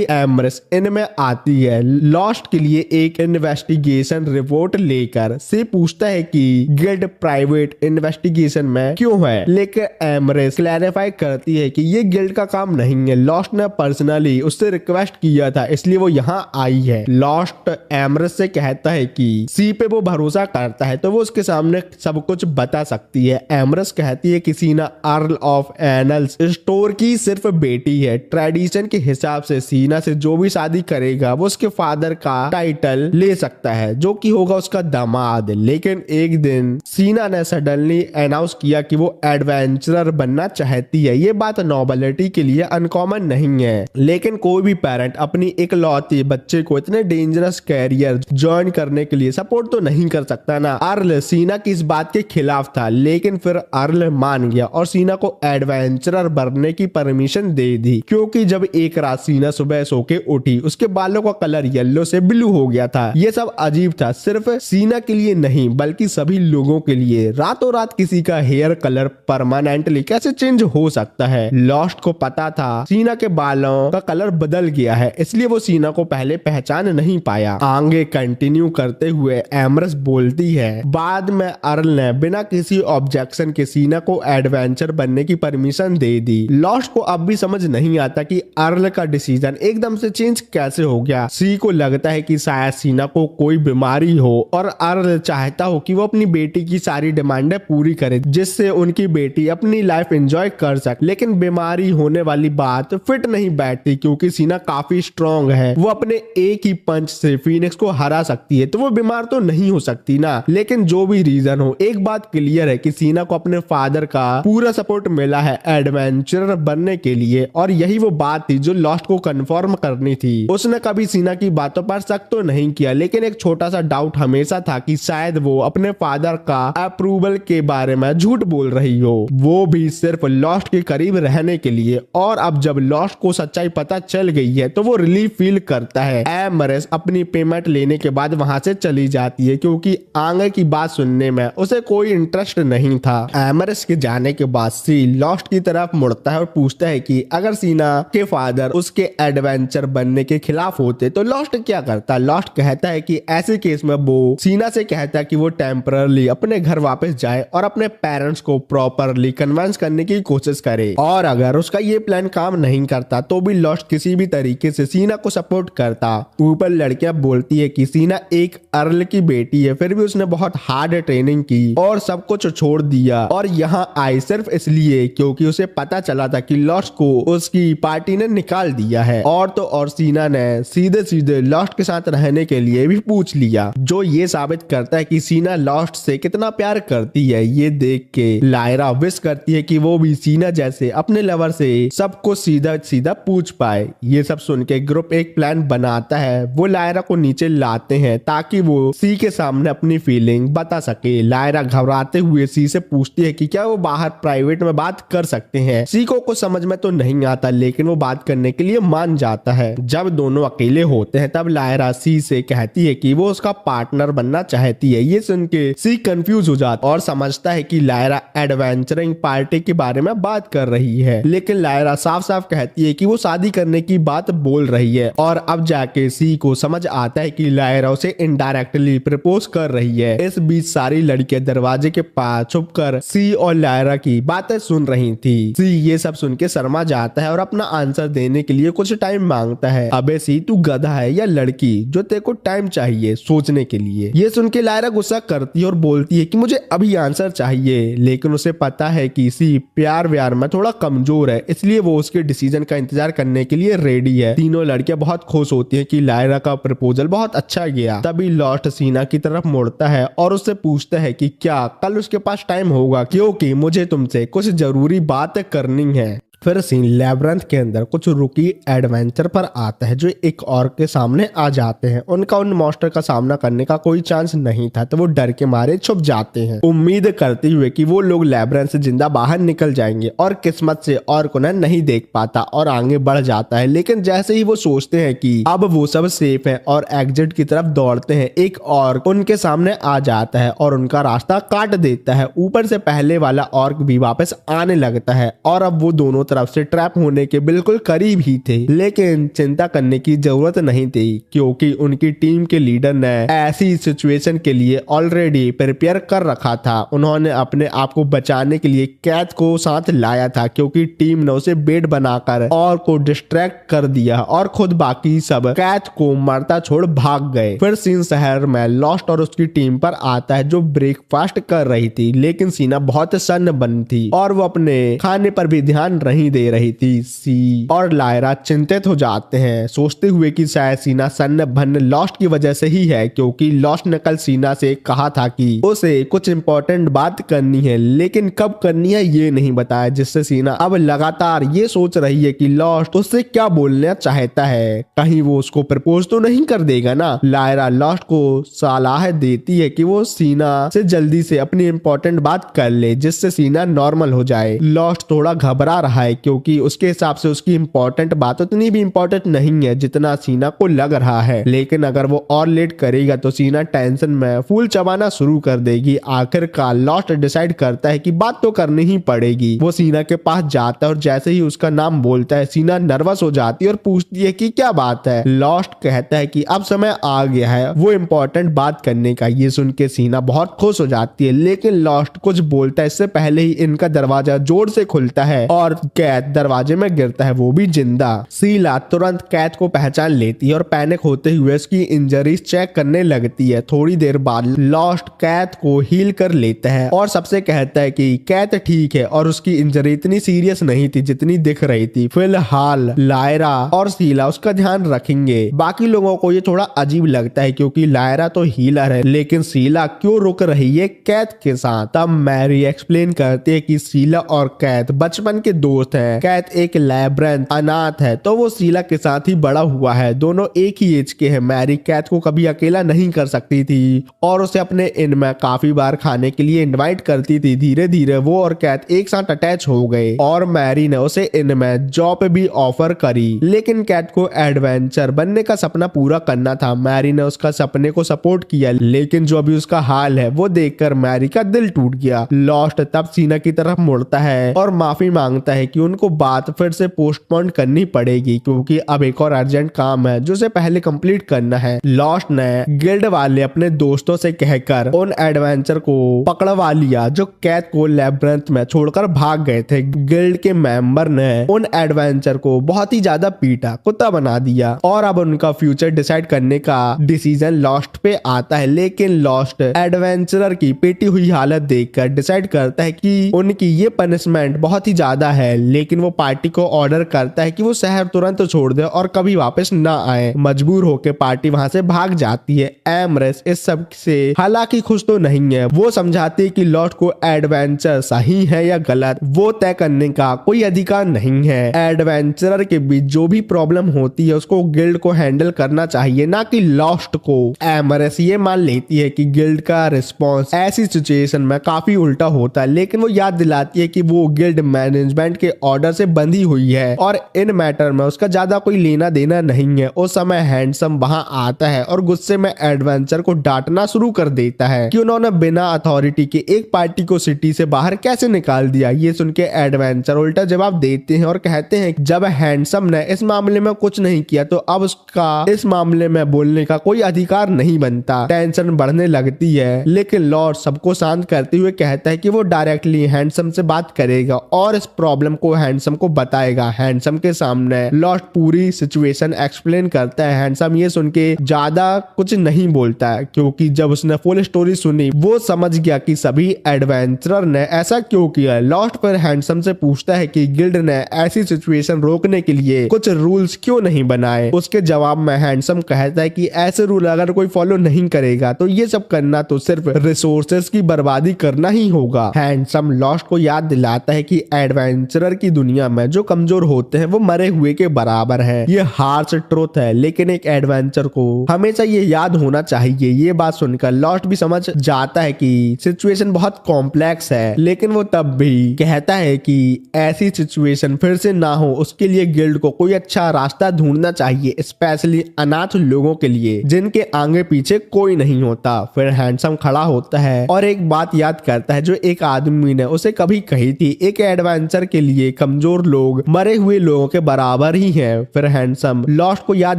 एम्ब्रेस इनमें आती है लॉस्ट के लिए एक इन्वेस्टिगेशन रिपोर्ट लेकर। सी पूछता है कि गिल्ड प्राइवेट इन्वेस्टिगेशन में क्यों है, लेकिन एम्ब्रेस क्लैरिफाई करती है कि ये गिल्ड का काम नहीं है। लॉस्ट ने पर्सनली उससे रिक्वेस्ट किया था, इसलिए वो यहाँ आई है। लॉस्ट एम्ब्रेस से कहता है कि सी पे वो भरोसा करता है तो वो उसके सामने सब कुछ बता सकती है। एम्ब्रेस कहती है कि सीना अर्ल ऑफ एनल्स स्टोर की सिर्फ बेटी है। ट्रेडिशन के हिसाब से सीना से जो भी शादी करेगा वो उसके फादर का टाइटल ले सकता है, जो कि होगा उसका दामाद। लेकिन एक दिन सीना ने सडनली अनाउंस किया कि वो एडवेंचरर बनना चाहती है। ये बात नोबिलिटी के लिए अनकॉमन नहीं है, लेकिन कोई भी पेरेंट अपनी इकलौती बच्चे को इतने डेंजरस कैरियर ज्वाइन करने के लिए सपोर्ट तो नहीं कर सकता ना। अर्ल सीना की इस बात के खिलाफ था, लेकिन फिर अर्ल मान गया और सीना को एडवेंचरर बनने की परमिशन दे दी, क्योंकि जब एक रात सीना सुबह सो के उठी उसके बालों का कलर येलो से ब्लू हो गया था। ये सब अजीब था, सिर्फ सीना के लिए नहीं बल्कि सभी लोगों के लिए। रातों रात किसी का हेयर कलर परमानेंटली कैसे चेंज हो सकता है। लॉस्ट को पता था सीना के बालों का कलर बदल गया है, इसलिए वो सीना को पहले पहचान नहीं पाया। आगे कंटिन्यू करते हुए एम्ब्रेस बोलती है बाद में अर्ल ने बिना किसी ऑब्जेक्शन के सीना को एडवेंचर बनने की परमिशन दे दी। लॉस्ट को अब भी समझ नहीं आता कि अर्ल का डिसीजन एकदम से चेंज कैसे हो गया। सी को लगता है कि शायद सीना को कोई बीमारी हो और अर्ल चाहता हो कि वो अपनी बेटी की सारी डिमांडें पूरी करे, जिससे उनकी बेटी अपनी लाइफ एंजॉय कर सके। लेकिन बीमारी होने वाली बात फिट नहीं बैठती, क्योंकि सीना काफी स्ट्रॉन्ग है। वो अपने एक ही पंच से फीनिक्स को हरा सकती है, तो वो बीमार तो नहीं हो सकती ना। लेकिन जो भी रीजन हो, एक बात क्लियर है कि सीना को अपने फादर का पूरा सपोर्ट मिला है एडवेंचरर बनने के लिए, और यही वो बात थी जो लॉस्ट को कंफर्म करनी थी। उसने कभी सीना की बातों पर शक तो नहीं किया, लेकिन एक छोटा सा डाउट हमेशा था कि शायद वो अपने फादर का अप्रूवल के बारे में झूठ बोल रही हो, वो भी सिर्फ लॉस्ट के करीब रहने के लिए। और अब जब लॉस्ट को सच्चाई पता चल गई है तो वो रिलीफ फील करता है। एम्ब्रेस अपनी पेमेंट लेने के बाद वहां से चली जाती है, क्योंकि आगे की बात सुनने में उसे कोई इंटरेस्ट नहीं था। एम्ब्रेस के जाने के बाद सी लॉस्ट की तरफ मुड़ता है और पूछता है कि अगर सीना के फादर उसके एडवेंचर बनने के खिलाफ होते तो लॉस्ट क्या करता। लॉस्ट कहता है कि ऐसे केस में वो सीना से कहता है कि वो टेम्पररी अपने घर वापस जाए और अपने पेरेंट्स को प्रॉपरली कन्विंस करने की कोशिश करे, और अगर उसका ये प्लान काम नहीं करता तो भी लॉस्ट किसी भी तरीके से सीना को सपोर्ट करता। ऊपर लड़कियां बोलती है कि सीना एक अर्ल की बेटी है, फिर भी उसने बहुत हार्ड ट्रेनिंग की और सब कुछ छोड़ दिया और यहाँ आई सिर्फ इसलिए क्योंकि उसे पता चला था कि लॉस्ट को उसकी पार्टी ने निकाल दिया है। और तो और सीना ने सीधे सीधे लॉस्ट के साथ रहने के लिए भी पूछ लिया, जो ये साबित करता है कि सीना लॉस्ट से कितना प्यार करती है। ये देख के लायरा विश करती है कि वो भी सीना जैसे अपने लवर से सब कुछ सीधा सीधा पूछ पाए। ये सब सुन के ग्रुप एक प्लान बनाता है। वो लायरा को नीचे लाते हैं ताकि वो सी के सामने अपनी फीलिंग बता सके। लायरा घबराते हुए सी से पूछती है कि क्या वो बाहर प्राइवेट में बात कर सकते हैं। सी को कुछ समझ में तो नहीं आता, लेकिन वो बात करने के लिए मान जाता है। जब दोनों अकेले होते हैं तब लायरा सी से कहती है कि वो उसका पार्टनर बनना चाहती है। ये सुन के सी कंफ्यूज हो जाता और समझता है कि लायरा एडवेंचरिंग पार्टी के बारे में बात कर रही है, लेकिन लायरा साफ साफ कहती है कि वो शादी करने की बात बोल रही है। और अब जाके सी को समझ आता है कि लायरा उसे इनडायरेक्टली प्रपोज कर रही है। इस बीच सारी लड़कियां दरवाजे के पास छुपकर सी और लायरा की बातें सुन रही थी। सी ये सब सुन के शर्मा जाता है और अपना आंसर देने के लिए कुछ टाइम मांगता है। अबे सी, तू गधा है या लड़की जो तेरे को टाइम चाहिए सोचने के लिए। ये सुन के लायरा गुस्सा करती है और बोलती है कि मुझे अभी आंसर चाहिए, लेकिन उसे पता है कि सी प्यार व्यार में थोड़ा कमजोर है, इसलिए वो उसके डिसीजन का इंतजार करने के लिए रेडी है। तीनों लड़कियां बहुत खुश होती है कि लायरा का प्रपोजल बहुत अच्छा गया। तभी लॉस्ट सीना की तरफ मुड़ता है और उससे पूछता है कि क्या कल उसके पास टाइम होगा, क्योंकि मुझे तुमसे कुछ जरूरी बात करनी है। फिर सीन लैब्रिंथ के अंदर कुछ रुकी एडवेंचर पर आता है जो एक और के सामने आ जाते हैं। उनका उन मॉन्स्टर का सामना करने का कोई चांस नहीं था, तो वो डर के मारे छुप जाते हैं, उम्मीद करते हुए कि वो लोग लैब्रिंथ से जिंदा बाहर निकल जाएंगे। और किस्मत से और को नहीं देख पाता और आगे बढ़ जाता है। लेकिन जैसे ही वो सोचते हैं कि अब वो सब सेफ है और एग्जिट की तरफ दौड़ते हैं, एक और उनके सामने आ जाता है और उनका रास्ता काट देता है। ऊपर से पहले वाला ऑर्क भी वापस आने लगता है और अब वो दोनों तरफ से ट्रैप होने के बिल्कुल करीब ही थे। लेकिन चिंता करने की जरूरत नहीं थी, क्योंकि उनकी टीम के लीडर ने ऐसी सिचुएशन के लिए ऑलरेडी प्रिपेयर कर रखा था। उन्होंने अपने आप को बचाने के लिए कैथ को साथ लाया था, क्योंकि टीम ने उसे बेड बनाकर और को डिस्ट्रैक्ट कर दिया और खुद बाकी सब कैथ को मरता छोड़ भाग गए। फिर सीन शहर में लॉस्ट और उसकी टीम पर आता है जो ब्रेकफास्ट कर रही थी, लेकिन सीना बहुत सन्न बन थी और वो अपने खाने पर भी ध्यान नहीं दे रही थी। सी और लायरा चिंतित हो जाते हैं, सोचते हुए कि शायद सीना सन्न भन लॉस्ट की वजह से ही है, क्योंकि लॉस्ट ने कल सीना से कहा था कि उसे कुछ इंपॉर्टेंट बात करनी है, लेकिन कब करनी है ये नहीं बताया, जिससे सीना अब लगातार ये सोच रही है कि लॉस्ट उससे क्या बोलना चाहता है। कहीं वो उसको प्रपोज तो नहीं कर देगा ना। लायरा लॉस्ट को सलाह देती है कि वो सीना से जल्दी से अपनी इंपॉर्टेंट बात कर ले, जिससे सीना नॉर्मल हो जाए। लॉस्ट थोड़ा घबरा रहा है, क्योंकि उसके हिसाब से उसकी इंपॉर्टेंट बात उतनी भी इंपॉर्टेंट नहीं है जितना सीना को लग रहा है। लेकिन अगर वो और लेट करेगा तो सीना टेंशन में फूल चबाना शुरू कर देगी। आखिरकार लॉस्ट डिसाइड करता है कि बात तो करनी ही पड़ेगी। वो सीना के पास जाता है और जैसे ही उसका नाम बोलता है, सीना नर्वस हो जाती है और पूछती है कि क्या बात है। लॉस्ट कहता है कि अब समय आ गया है वो इंपॉर्टेंट बात करने का। ये सुन के सीना बहुत खुश हो जाती है, लेकिन लॉस्ट कुछ बोलता है इससे पहले ही इनका दरवाजा जोर से खुलता है और कैथ दरवाजे में गिरता है, वो भी जिंदा। सीला तुरंत कैथ को पहचान लेती है और पैनिक होते हुए उसकी इंजरीज चेक करने लगती है। थोड़ी देर बाद लॉस्ट कैथ को हील कर लेता है और सबसे कहता है कि कैथ ठीक है और उसकी इंजरी इतनी सीरियस नहीं थी जितनी दिख रही थी। फिलहाल लायरा और सीला उसका ध्यान रखेंगे। बाकी लोगों को ये थोड़ा अजीब लगता है, क्योंकि लायरा तो हीलर है, लेकिन सीला क्यों रुक रही है कैथ के साथ। तब मैरी एक्सप्लेन करती है कि सीला और कैथ बचपन के दोस्त हैं। कैथ एक लैब्रिंथ अनाथ है, तो वो सीला के साथ ही बड़ा हुआ है। दोनों एक ही एज के हैं। मैरी कैथ को कभी अकेला नहीं कर सकती थी और उसे अपने इन में काफी बार खाने के लिए इनवाइट करती थी। धीरे धीरे वो और कैथ एक साथ अटैच हो गए और मैरी ने उसे इन में जॉब भी ऑफर करी। लेकिन कैथ को एडवेंचर बनने का सपना पूरा करना था। मैरी ने उसका सपने को सपोर्ट किया, लेकिन जो अभी उसका हाल है वो देखकर मैरी का दिल टूट गया। लॉस्ट तब सीना की तरफ मुड़ता है और माफी मांगता है कि उनको बात फिर से पोस्टपोन करनी पड़ेगी, क्योंकि अब एक और अर्जेंट काम है जो उसे पहले कंप्लीट करना है। लॉस्ट ने गिल्ड वाले अपने दोस्तों से कहकर उन एडवेंचर को पकड़वा लिया जो कैथ को लैब्रिंथ में छोड़कर भाग गए थे। गिल्ड के मेंबर ने उन एडवेंचर को बहुत ही ज्यादा पीटा, कुत्ता बना दिया और अब उनका फ्यूचर डिसाइड करने का डिसीजन लॉस्ट पे आता है। लेकिन लॉस्ट एडवेंचरर की पेटी हुई हालत देखकर डिसाइड करता है कि उनकी ये पनिशमेंट बहुत ही ज्यादा है, लेकिन वो पार्टी को ऑर्डर करता है कि वो शहर तुरंत छोड़ दे और कभी वापस ना आए। मजबूर होकर पार्टी वहां से भाग जाती है। एमरेस इस सब से हालांकि खुश तो नहीं है। वो समझाती है कि लॉस्ट को एडवेंचर सही है या गलत वो तय करने का कोई अधिकार नहीं है। एडवेंचरर के बीच जो भी प्रॉब्लम होती है उसको गिल्ड को हैंडल करना चाहिए, ना कि लॉस्ट को। एमरेस ये मान लेती है कि गिल्ड का रिस्पॉन्स ऐसी सिचुएशन में काफी उल्टा होता है, लेकिन वो याद दिलाती है कि वो गिल्ड मैनेजमेंट के ऑर्डर से बंधी हुई है और इन मैटर में उसका ज्यादा कोई लेना देना नहीं है। उस समय हैंडसम वहां आता है और गुस्से में एडवेंचर को डांटना शुरू कर देता है कि उन्होंने बिना अथॉरिटी के एक पार्टी को सिटी से बाहर कैसे निकाल दिया। ये सुन के एडवेंचर उल्टा जवाब देते हैं और कहते हैं जब हैंडसम ने इस मामले में कुछ नहीं किया तो अब उसका इस मामले में बोलने का कोई अधिकार नहीं बनता। टेंशन बढ़ने लगती है, लेकिन लॉर्ड सबको शांत करते हुए कहता है कि वो डायरेक्टली हैंडसम से बात करेगा और इस प्रॉब्लम को हैंडसम को बताएगा। हैंडसम के सामने लॉस्ट पूरी सिचुएशन एक्सप्लेन करता है। हैंडसम ये सुन के ज्यादा कुछ नहीं बोलता है, क्योंकि जब उसने फुल स्टोरी सुनी वो समझ गया कि सभी एडवेंचरर ने ऐसा क्यों किया। लॉस्ट फिर हैंडसम से पूछता है कि गिल्ड ने ऐसी सिचुएशन रोकने के लिए कुछ रूल्स क्यों नहीं बनाए। उसके जवाब में हैंडसम कहता है कि ऐसे रूल अगर कोई फॉलो नहीं करेगा तो ये सब करना तो सिर्फ रिसोर्सेज की बर्बादी करना ही होगा। हैंडसम लॉस्ट को याद दिलाता है कि एडवेंचरर की दुनिया में जो कमजोर होते हैं वो मरे हुए के बराबर है। ये हार्श ट्रुथ है, लेकिन एक एडवेंचर को हमेशा ये याद होना चाहिए। ये बात सुनकर लॉस्ट भी समझ जाता है कि सिचुएशन बहुत कॉम्प्लेक्स है, लेकिन वो तब भी कहता है कि ऐसी सिचुएशन फिर से ना हो उसके लिए गिल्ड को कोई अच्छा रास्ता ढूंढना चाहिए, स्पेशली अनाथ लोगों के लिए जिनके आगे पीछे कोई नहीं होता। फिर हैंडसम खड़ा होता है और एक बात याद करता है जो एक आदमी ने उसे कभी कही थी, एक एडवेंचर के लिए कमजोर लोग मरे हुए लोगों के बराबर ही हैं। फिर हैंडसम लॉस्ट को याद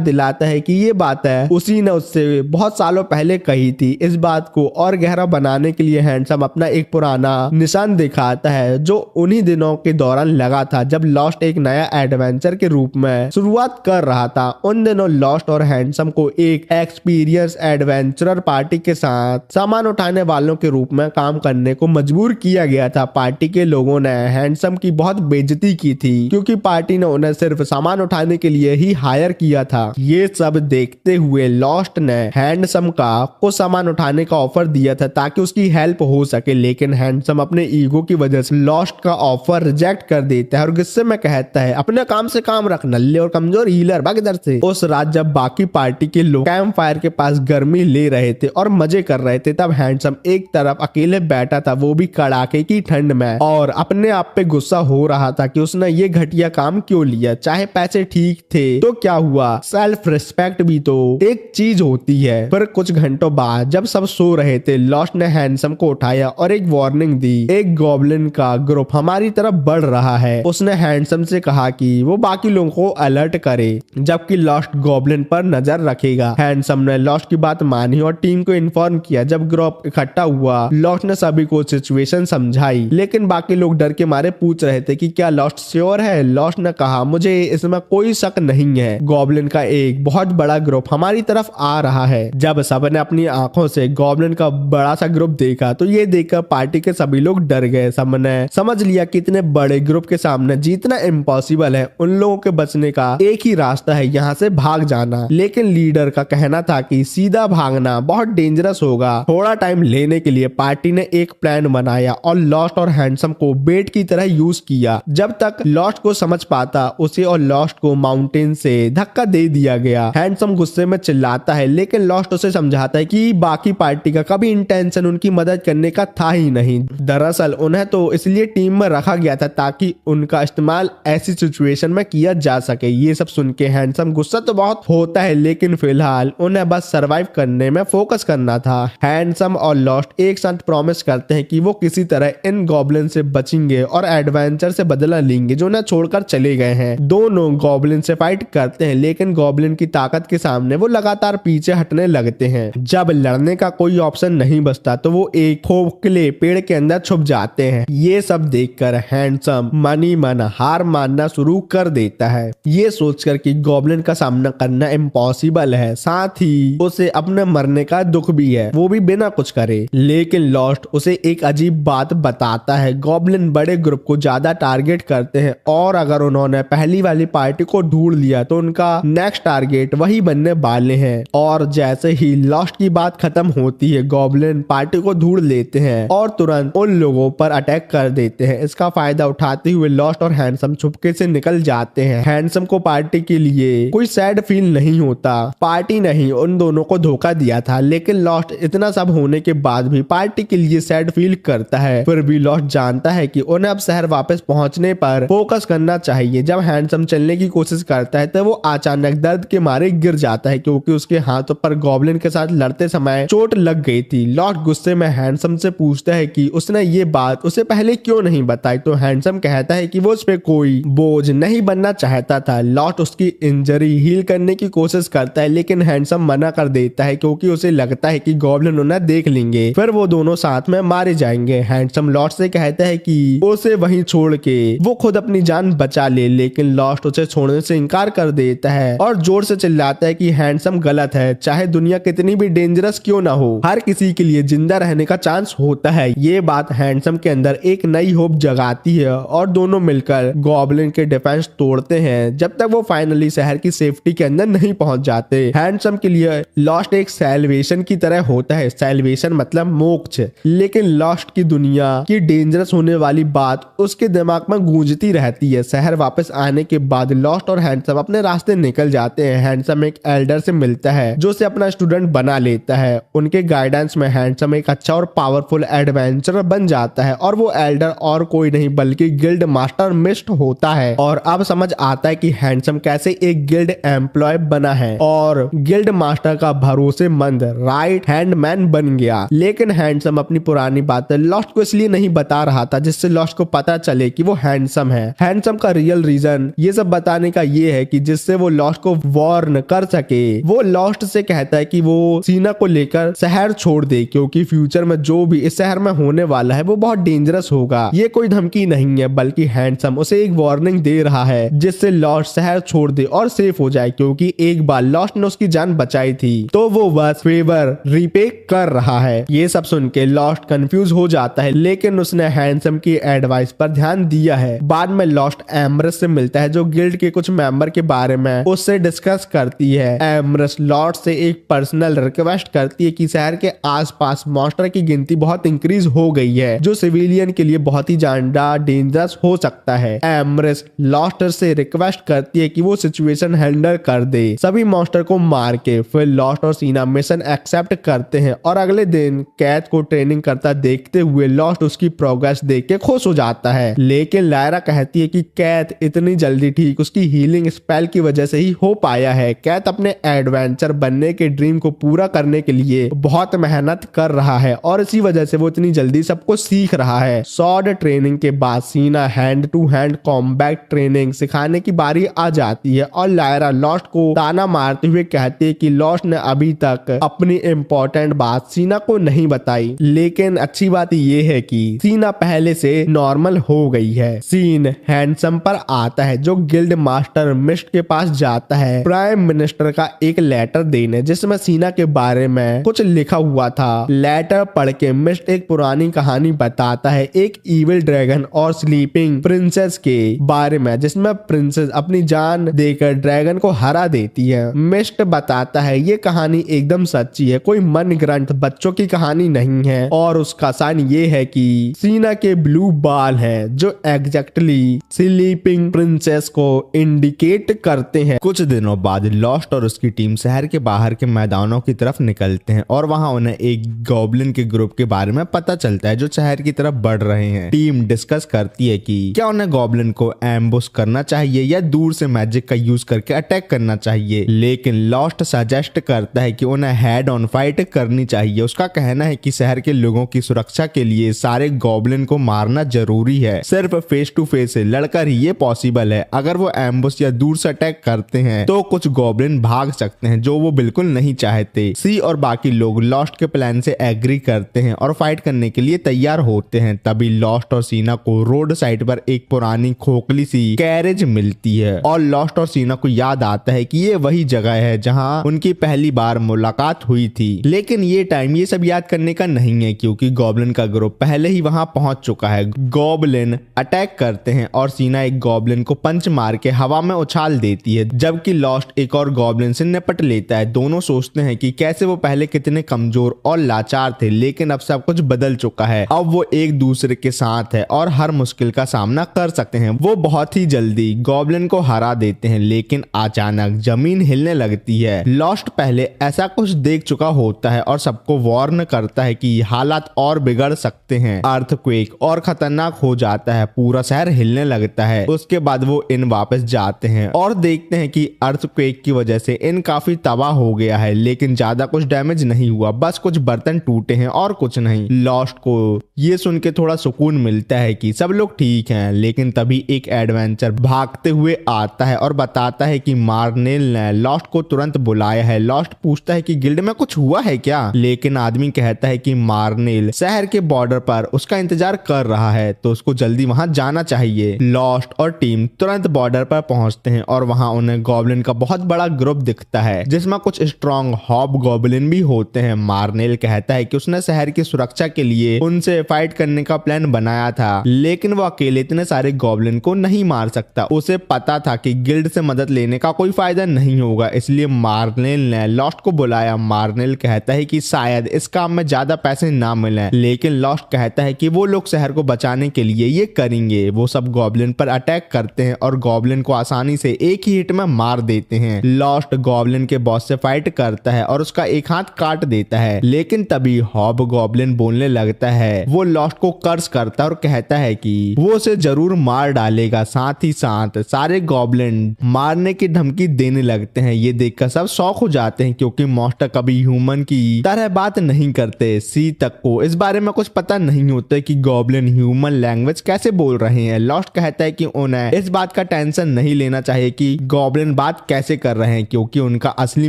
दिलाता है कि ये बात है उसी ने उससे बहुत सालों पहले कही थी। इस बात को और गहरा बनाने के लिए हैंडसम अपना एक पुराना निशान दिखाता है जो उन्हीं दिनों के दौरान लगा था जब लॉस्ट एक नया एडवेंचर के रूप में शुरुआत कर रहा था। उन दिनों लॉस्ट और हैंडसम को एक एक्सपीरियंस एडवेंचरर पार्टी के साथ सामान उठाने वालों के रूप में काम करने को मजबूर किया गया था। पार्टी के लोगों ने हैंडसम की बहुत बेइज्जती की थी क्योंकि पार्टी ने उन्हें सिर्फ सामान उठाने के लिए ही हायर किया था। ये सब देखते हुए लॉस्ट ने हैंडसम को सामान उठाने का ऑफर दिया था ताकि उसकी हेल्प हो सके, लेकिन हैंडसम अपने ईगो की वजह से लॉस्ट का ऑफर रिजेक्ट कर देता है और गुस्से में कहता है अपने काम से काम रख नल्ले और कमजोर हीलर, भाग इधर से। उस रात जब बाकी पार्टी के लोग कैंप फायर के पास गर्मी ले रहे थे और मजे कर रहे थे, तब हैंडसम एक तरफ अकेले बैठा था, वो भी कड़ाके की ठंड में, और अपने आप पे गुस्सा हो रहा था कि उसने ये घटिया काम क्यों लिया। चाहे पैसे ठीक थे तो क्या हुआ, सेल्फ रिस्पेक्ट भी तो एक चीज होती है। फिर कुछ घंटों बाद जब सब सो रहे थे, लॉस्ट ने हैंडसम को उठाया और एक वार्निंग दी, एक गॉब्लिन का ग्रुप हमारी तरफ बढ़ रहा है। उसने हैंडसम से कहा कि वो बाकी लोगों को अलर्ट करे जबकि लॉस्ट गॉब्लिन पर नजर रखेगा। हैंडसम ने लॉस्ट की बात मानी और टीम को इन्फॉर्म किया। जब ग्रुप इकट्ठा हुआ लॉस्ट ने सभी को सिचुएशन समझाई, लेकिन बाकी लोग डर के मारे पूछ रहे थे कि क्या लॉस्ट श्योर है। लॉस्ट ने कहा मुझे इसमें कोई शक नहीं है, गॉब्लिन का एक बहुत बड़ा ग्रुप हमारी तरफ आ रहा है। जब सबने अपनी आंखों से गॉब्लिन का बड़ा सा ग्रुप देखा तो ये देखकर पार्टी के सभी लोग डर गए। सबने समझ लिया कि इतने बड़े ग्रुप के सामने जीतना इम्पॉसिबल है। उन लोगों के बचने का एक ही रास्ता है, यहाँ से भाग जाना। लेकिन लीडर का कहना था कि सीधा भागना बहुत डेंजरस होगा। थोड़ा टाइम लेने के लिए पार्टी ने एक प्लान बनाया और लॉस्ट और हैंडसम को बेट की तरह यूज किया। जब तक लॉस्ट को समझ पाता उसे और लॉस्ट को माउंटेन से धक्का दे दिया गया। हैंडसम गुस्से में चिल्लाता है, लेकिन लॉस्ट उसे समझाता है कि बाकी पार्टी का कभी इंटेंशन उनकी मदद करने का था ही नहीं। दरअसल उन्हें तो इसलिए टीम में रखा गया था ताकि उनका इस्तेमाल ऐसी सिचुएशन में किया जा सके। ये सब सुन के हैंडसम गुस्सा तो बहुत होता है, लेकिन फिलहाल उन्हें बस सरवाइव करने में फोकस करना था। हैंडसम और लॉस्ट एक साथ प्रॉमिस करते हैं कि वो किसी तरह इन गॉब्लिन से बचेंगे और एडवेंचर से बदला लेंगे जो उन्हें छोड़कर चले गए हैं। दोनों गॉब्लिन से फाइट करते हैं, लेकिन गॉब्लिन की ताकत के सामने वो लगातार पीछे हटने लगते हैं। जब लड़ने का कोई ऑप्शन नहीं बचता तो वो एक खोखले पेड़ के अंदर छुप जाते हैं। ये सब देखकर हैंडसम मनी मन हार मानना शुरू कर देता है, ये सोचकर कि गॉब्लिन का सामना करना इम्पॉसिबल है, साथ ही उसे अपने मरने का दुख भी है, वो भी बिना कुछ करे। लेकिन लॉस्ट उसे एक अजीब बात बताता है, गॉब्लिन बड़े ग्रुप को ज्यादा टारगेट करते हैं और अगर उन्होंने पहली वाली पार्टी को ढूंढ लिया तो उनका नेक्स्ट टारगेट वही बनने वाले हैं। और जैसे ही लॉस्ट की बात खत्म होती है, गॉब्लिन पार्टी को ढूंढ लेते हैं और तुरंत उन लोगों पर अटैक कर देते हैं। इसका फायदा उठाते हुए लॉस्ट और हैंडसम छुपके से निकल जाते हैं। हैंडसम को पार्टी के लिए कोई सैड फील नहीं होता, पार्टी नहीं उन दोनों को धोखा दिया था। लेकिन लॉस्ट इतना सब होने के बाद भी पार्टी के लिए सैड फील करता है। फिर भी लॉस्ट जानता है कि उन्हें अब शहर वापस पहुंचने पर फोकस करना चाहिए। जब हैंडसम चलने की कोशिश करता है तो वो अचानक दर्द के मारे गिर जाता है क्योंकि उसके हाथों पर गॉब्लिन के साथ लड़ते समय चोट लग गई थी। लॉस्ट गुस्से में हैंडसम से पूछता है कि उसने ये बात उसे पहले क्यों नहीं बताई, तो हैंडसम कहता है कि वो उस पे कोई बोझ नहीं बनना चाहता था। लॉस्ट उसकी इंजरी हील करने की कोशिश करता है, लेकिन हैंडसम मना कर देता है क्योंकि उसे लगता है कि गॉब्लिन उन्हें देख लेंगे, फिर वो दोनों साथ में मारे जाएंगे। हैंडसम लॉस्ट से कहता है कि उसे वहीं छोड़ के वो खुद अपनी जान बचा ले, लेकिन लॉस्ट उसे छोड़ने से इनकार कर देता है और जोर से चिल्लाता है कि हैंडसम गलत है, चाहे दुनिया कितनी भी डेंजरस क्यों ना हो, हर किसी के लिए जिंदा रहने का चांस होता है। ये बात हैंडसम के अंदर एक नई होप जगाती है और दोनों मिलकर गॉब्लिन के डिफेंस तोड़ते हैं जब तक वो फाइनली शहर की सेफ्टी के अंदर नहीं पहुंच जाते। हैंडसम के लिए लॉस्ट एक सैल्वेशन की तरह होता है, सैल्वेशन मतलब मोक्ष, लेकिन लॉस्ट की दुनिया की डेंजरस होने वाली बात उसके दिमाग में गूंजती रहती है। शहर वापस आने के बाद लॉस्ट और हैंडसम अपने रास्ते निकल जाते हैं। हैंडसम एक एल्डर से मिलता है जो उसे अपना स्टूडेंट बना लेता है। उनके गाइडेंस में हैंडसम एक अच्छा और पावरफुल एडवेंचरर बन जाता है और वो एल्डर और कोई नहीं बल्कि गिल्ड मास्टर मिस्ट होता है। और अब समझ आता है कि हैंडसम कैसे एक गिल्ड एम्प्लॉय बना है और गिल्ड मास्टर का भरोसेमंद राइट हैंड मैन बन गया। लेकिन हैंडसम अपनी पुरानी बातें लॉस्ट को इसलिए नहीं बता रहा था जिससे लॉस्ट को पता चले कि वो हैंडसम है। हैंडसम का रियल रीजन ये सब बताने का ये है कि जिससे वो लॉस्ट को वार्न कर सके। वो लॉस्ट से कहता है कि वो सीना को लेकर शहर छोड़ दे क्योंकि फ्यूचर में जो भी इस शहर में होने वाला है वो बहुत डेंजरस होगा। ये कोई धमकी नहीं है बल्कि हैंडसम उसे एक वार्निंग दे रहा है जिससे लॉस्ट शहर छोड़ दे और सेफ हो जाए, क्योंकि एक बार लॉस्ट ने उसकी जान बचाई थी तो वो बस फेवर रिपे कर रहा है। ये सब सुन के लॉस्ट कंफ्यूज हो जाता है, लेकिन उसने हैंडसम की एडवाइस पर ध्यान दिया है। बाद में लॉस्ट एमरस से मिलता है जो गिल्ड के कुछ मेंबर के बारे में उससे डिस्कस करती है। एमरस लॉस्ट से एक पर्सनल रिक्वेस्ट करती है कि शहर के आसपास मॉन्स्टर की गिनती बहुत इंक्रीज हो गई है जो सिविलियन के लिए बहुत ही ज्यादा डेंजरस हो सकता है। एमरस लॉस्ट से रिक्वेस्ट करती है कि वो सिचुएशन हैंडल कर दे सभी मॉन्स्टर को मार के। फिर लॉस्ट और सीना मिशन एक्सेप्ट करते हैं और अगले दिन कैथ को ट्रेनिंग करता देखते हुए लॉस्ट उसकी प्रोग्रेस देख के खुश हो जाता है। लेकिन लायरा कहती है कि कैथ इतनी जल्दी ठीक उसकी हीलिंग स्पेल की वजह से ही हो पाया है। कैथ अपने एडवेंचर बनने के ड्रीम को पूरा करने के लिए बहुत मेहनत कर रहा है और इसी वजह से वो इतनी जल्दी सब कुछ सीख रहा है। सॉर्ड ट्रेनिंग के बाद सीना hand to hand combat training सिखाने की बारी आ जाती है और लायरा लॉस्ट को ताना मारते हुए कहती है कि लॉस्ट ने अभी तक अपनी इम्पोर्टेंट बात सीना को नहीं बताई। लेकिन अच्छी बात ये है कि सीना पहले से नॉर्मल हो गई है। सीन हैंडसम पर आता है जो गिल्ड मास्टर मिस्ट के पास जाता है प्राइम मिनिस्टर का एक लेटर देने जिसमें सीना के बारे में कुछ लिखा हुआ था। लेटर पढ़ के मिस्ट एक पुरानी कहानी बताता है एक इविल ड्रैगन और स्लीपिंग प्रिंसेस के बारे में जिसमें प्रिंसेस अपनी जान देकर ड्रैगन को हरा देती है। मिस्ट बताता है ये कहानी एकदम सच्ची है, कोई मन ग्रंथ बच्चों की कहानी नहीं है और उसका साइन ये है कि सीना के ब्लू बाल हैं जो एग्जैक्टली स्लीपिंग प्रिंसेस को इंडिकेट करते हैं। कुछ दिनों बाद लॉस्ट और उसकी टीम शहर के बाहर के मैदानों की तरफ निकलते हैं और वहां उन्हें एक गॉब्लिन के ग्रुप के बारे में पता चलता है जो शहर की तरफ बढ़ रहे हैं। टीम डिस्कस करती है कि क्या उन्हें गॉब्लिन को एम्बुश करना चाहिए या दूर से मैजिक का यूज करके अटैक करना चाहिए। लेकिन लॉस्ट सजेस्ट करता है कि उन्हें हेड ऑन फाइट करनी चाहिए। उसका कहना है कि शहर के लोगों की सुरक्षा के लिए सारे गॉब्लिन को मारना जरूरी है, सिर्फ फेस टू फेस से लड़कर ही ये पॉसिबल है। अगर वो एम्बुश या दूर से अटैक करते हैं तो कुछ गॉब्लिन भाग सकते हैं जो वो बिल्कुल नहीं चाहते। सी और बाकी लोग लॉस्ट के प्लान से एग्री करते हैं और फाइट करने के लिए तैयार होते हैं। तभी लॉस्ट और सीना को रोड साइड पर एक पुरानी खोखली सी कैरेज मिलती है और लॉस्ट और सीना को याद आता है कि ये वही जगह है जहां उनकी पहली बार मुलाकात हुई थी। लेकिन ये टाइम ये सब याद करने का नहीं है क्योंकि गॉब्लिन का ग्रुप पहले ही वहां पहुंच चुका है। गॉब्लिन अटैक करते हैं और सीना एक गॉब्लिन को पंच मार के हवा में उछाल देती है जबकि लॉस्ट एक और गॉब्लिन से निपट लेता है। दोनों सोचते हैं कि कैसे वो पहले कितने कमजोर और लाचार थे, लेकिन अब सब कुछ बदल चुका है। अब वो एक दूसरे के साथ है और हर मुश्किल का सामना कर सकते हैं। वो बहुत ही जल्दी गॉब्लिन को हरा देते हैं, लेकिन अचानक जमीन हिलने लगती है। लॉस्ट पहले ऐसा कुछ देख चुका होता है और सबको वार्न करता है कि हालात और बिगड़ सकते हैं। अर्थक्वेक और खतरनाक हो जाता है, पूरा शहर हिलने लगता है। उसके बाद वो इन वापस जाते हैं और देखते हैं कि अर्थक्वेक की वजह से इन काफी तबाह हो गया है, लेकिन ज्यादा कुछ डैमेज नहीं हुआ, बस कुछ बर्तन टूटे हैं और कुछ नहीं। लॉस्ट को ये सुन के थोड़ा सुकून मिलता है कि सब लोग ठीक हैं, लेकिन तभी एक एडवेंचर भागते हुए आता है और बताता है कि मार्नेल ने लॉस्ट को तुरंत बुलाया है। लॉस्ट पूछता है कि गिल्ड में कुछ हुआ है क्या, लेकिन आदमी कहता है कि मार्नेल शहर के बॉर्डर पर उसका इंतजार कर रहा है तो उसको जल्दी वहां वहां जाना चाहिए। लॉस्ट और टीम तुरंत बॉर्डर पर पहुंचते हैं और वहां उन्हें गॉब्लिन का बहुत बड़ा ग्रुप दिखता है जिसमें कुछ स्ट्रॉन्ग हॉब गॉब्लिन भी होते हैं। मार्नेल कहता है कि उसने शहर की सुरक्षा के लिए उनसे फाइट करने का प्लान बनाया था, लेकिन वो अकेले इतने सारे गॉब्लिन को नहीं मार सकता। उसे पता था कि गिल्ड से मदद लेने का कोई फायदा नहीं होगा, इसलिए मार्नेल ने लॉस्ट को बुलाया। मार्नेल कहता है कि शायद इस काम में ज्यादा पैसे ना मिले, लेकिन लॉस्ट कहता है कि वो लोग शहर को बचाने के लिए ये करेंगे। वो सब गॉब्लिन पर अटैक करते हैं और गॉब्लिन को आसानी से एक ही हिट में मार देते हैं। लॉस्ट गॉब्लिन के बॉस से फाइट करता है और उसका एक हाथ काट देता है, लेकिन तभी हॉब गॉब्लिन बोलने लगता है। वो लॉस्ट को कर्स करता है और कहता है कि वो उसे जरूर मार डालेगा। साथ ही साथ सारे गॉब्लिन मारने की धमकी देने लगते हैं। ये देखकर सब शॉक हो जाते हैं क्योंकि मॉन्स्टर कभी ह्यूमन की तरह बात नहीं करते। सी तक को इस बारे में कुछ पता नहीं होता कि गॉब्लिन ह्यूमन लैंग्वेज कैसे बोल रहे हैं। लॉस्ट कहता है कि उन्हें इस बात का टेंशन नहीं लेना चाहिए कि गॉब्लिन बात कैसे कर रहे हैं, क्योंकि उनका असली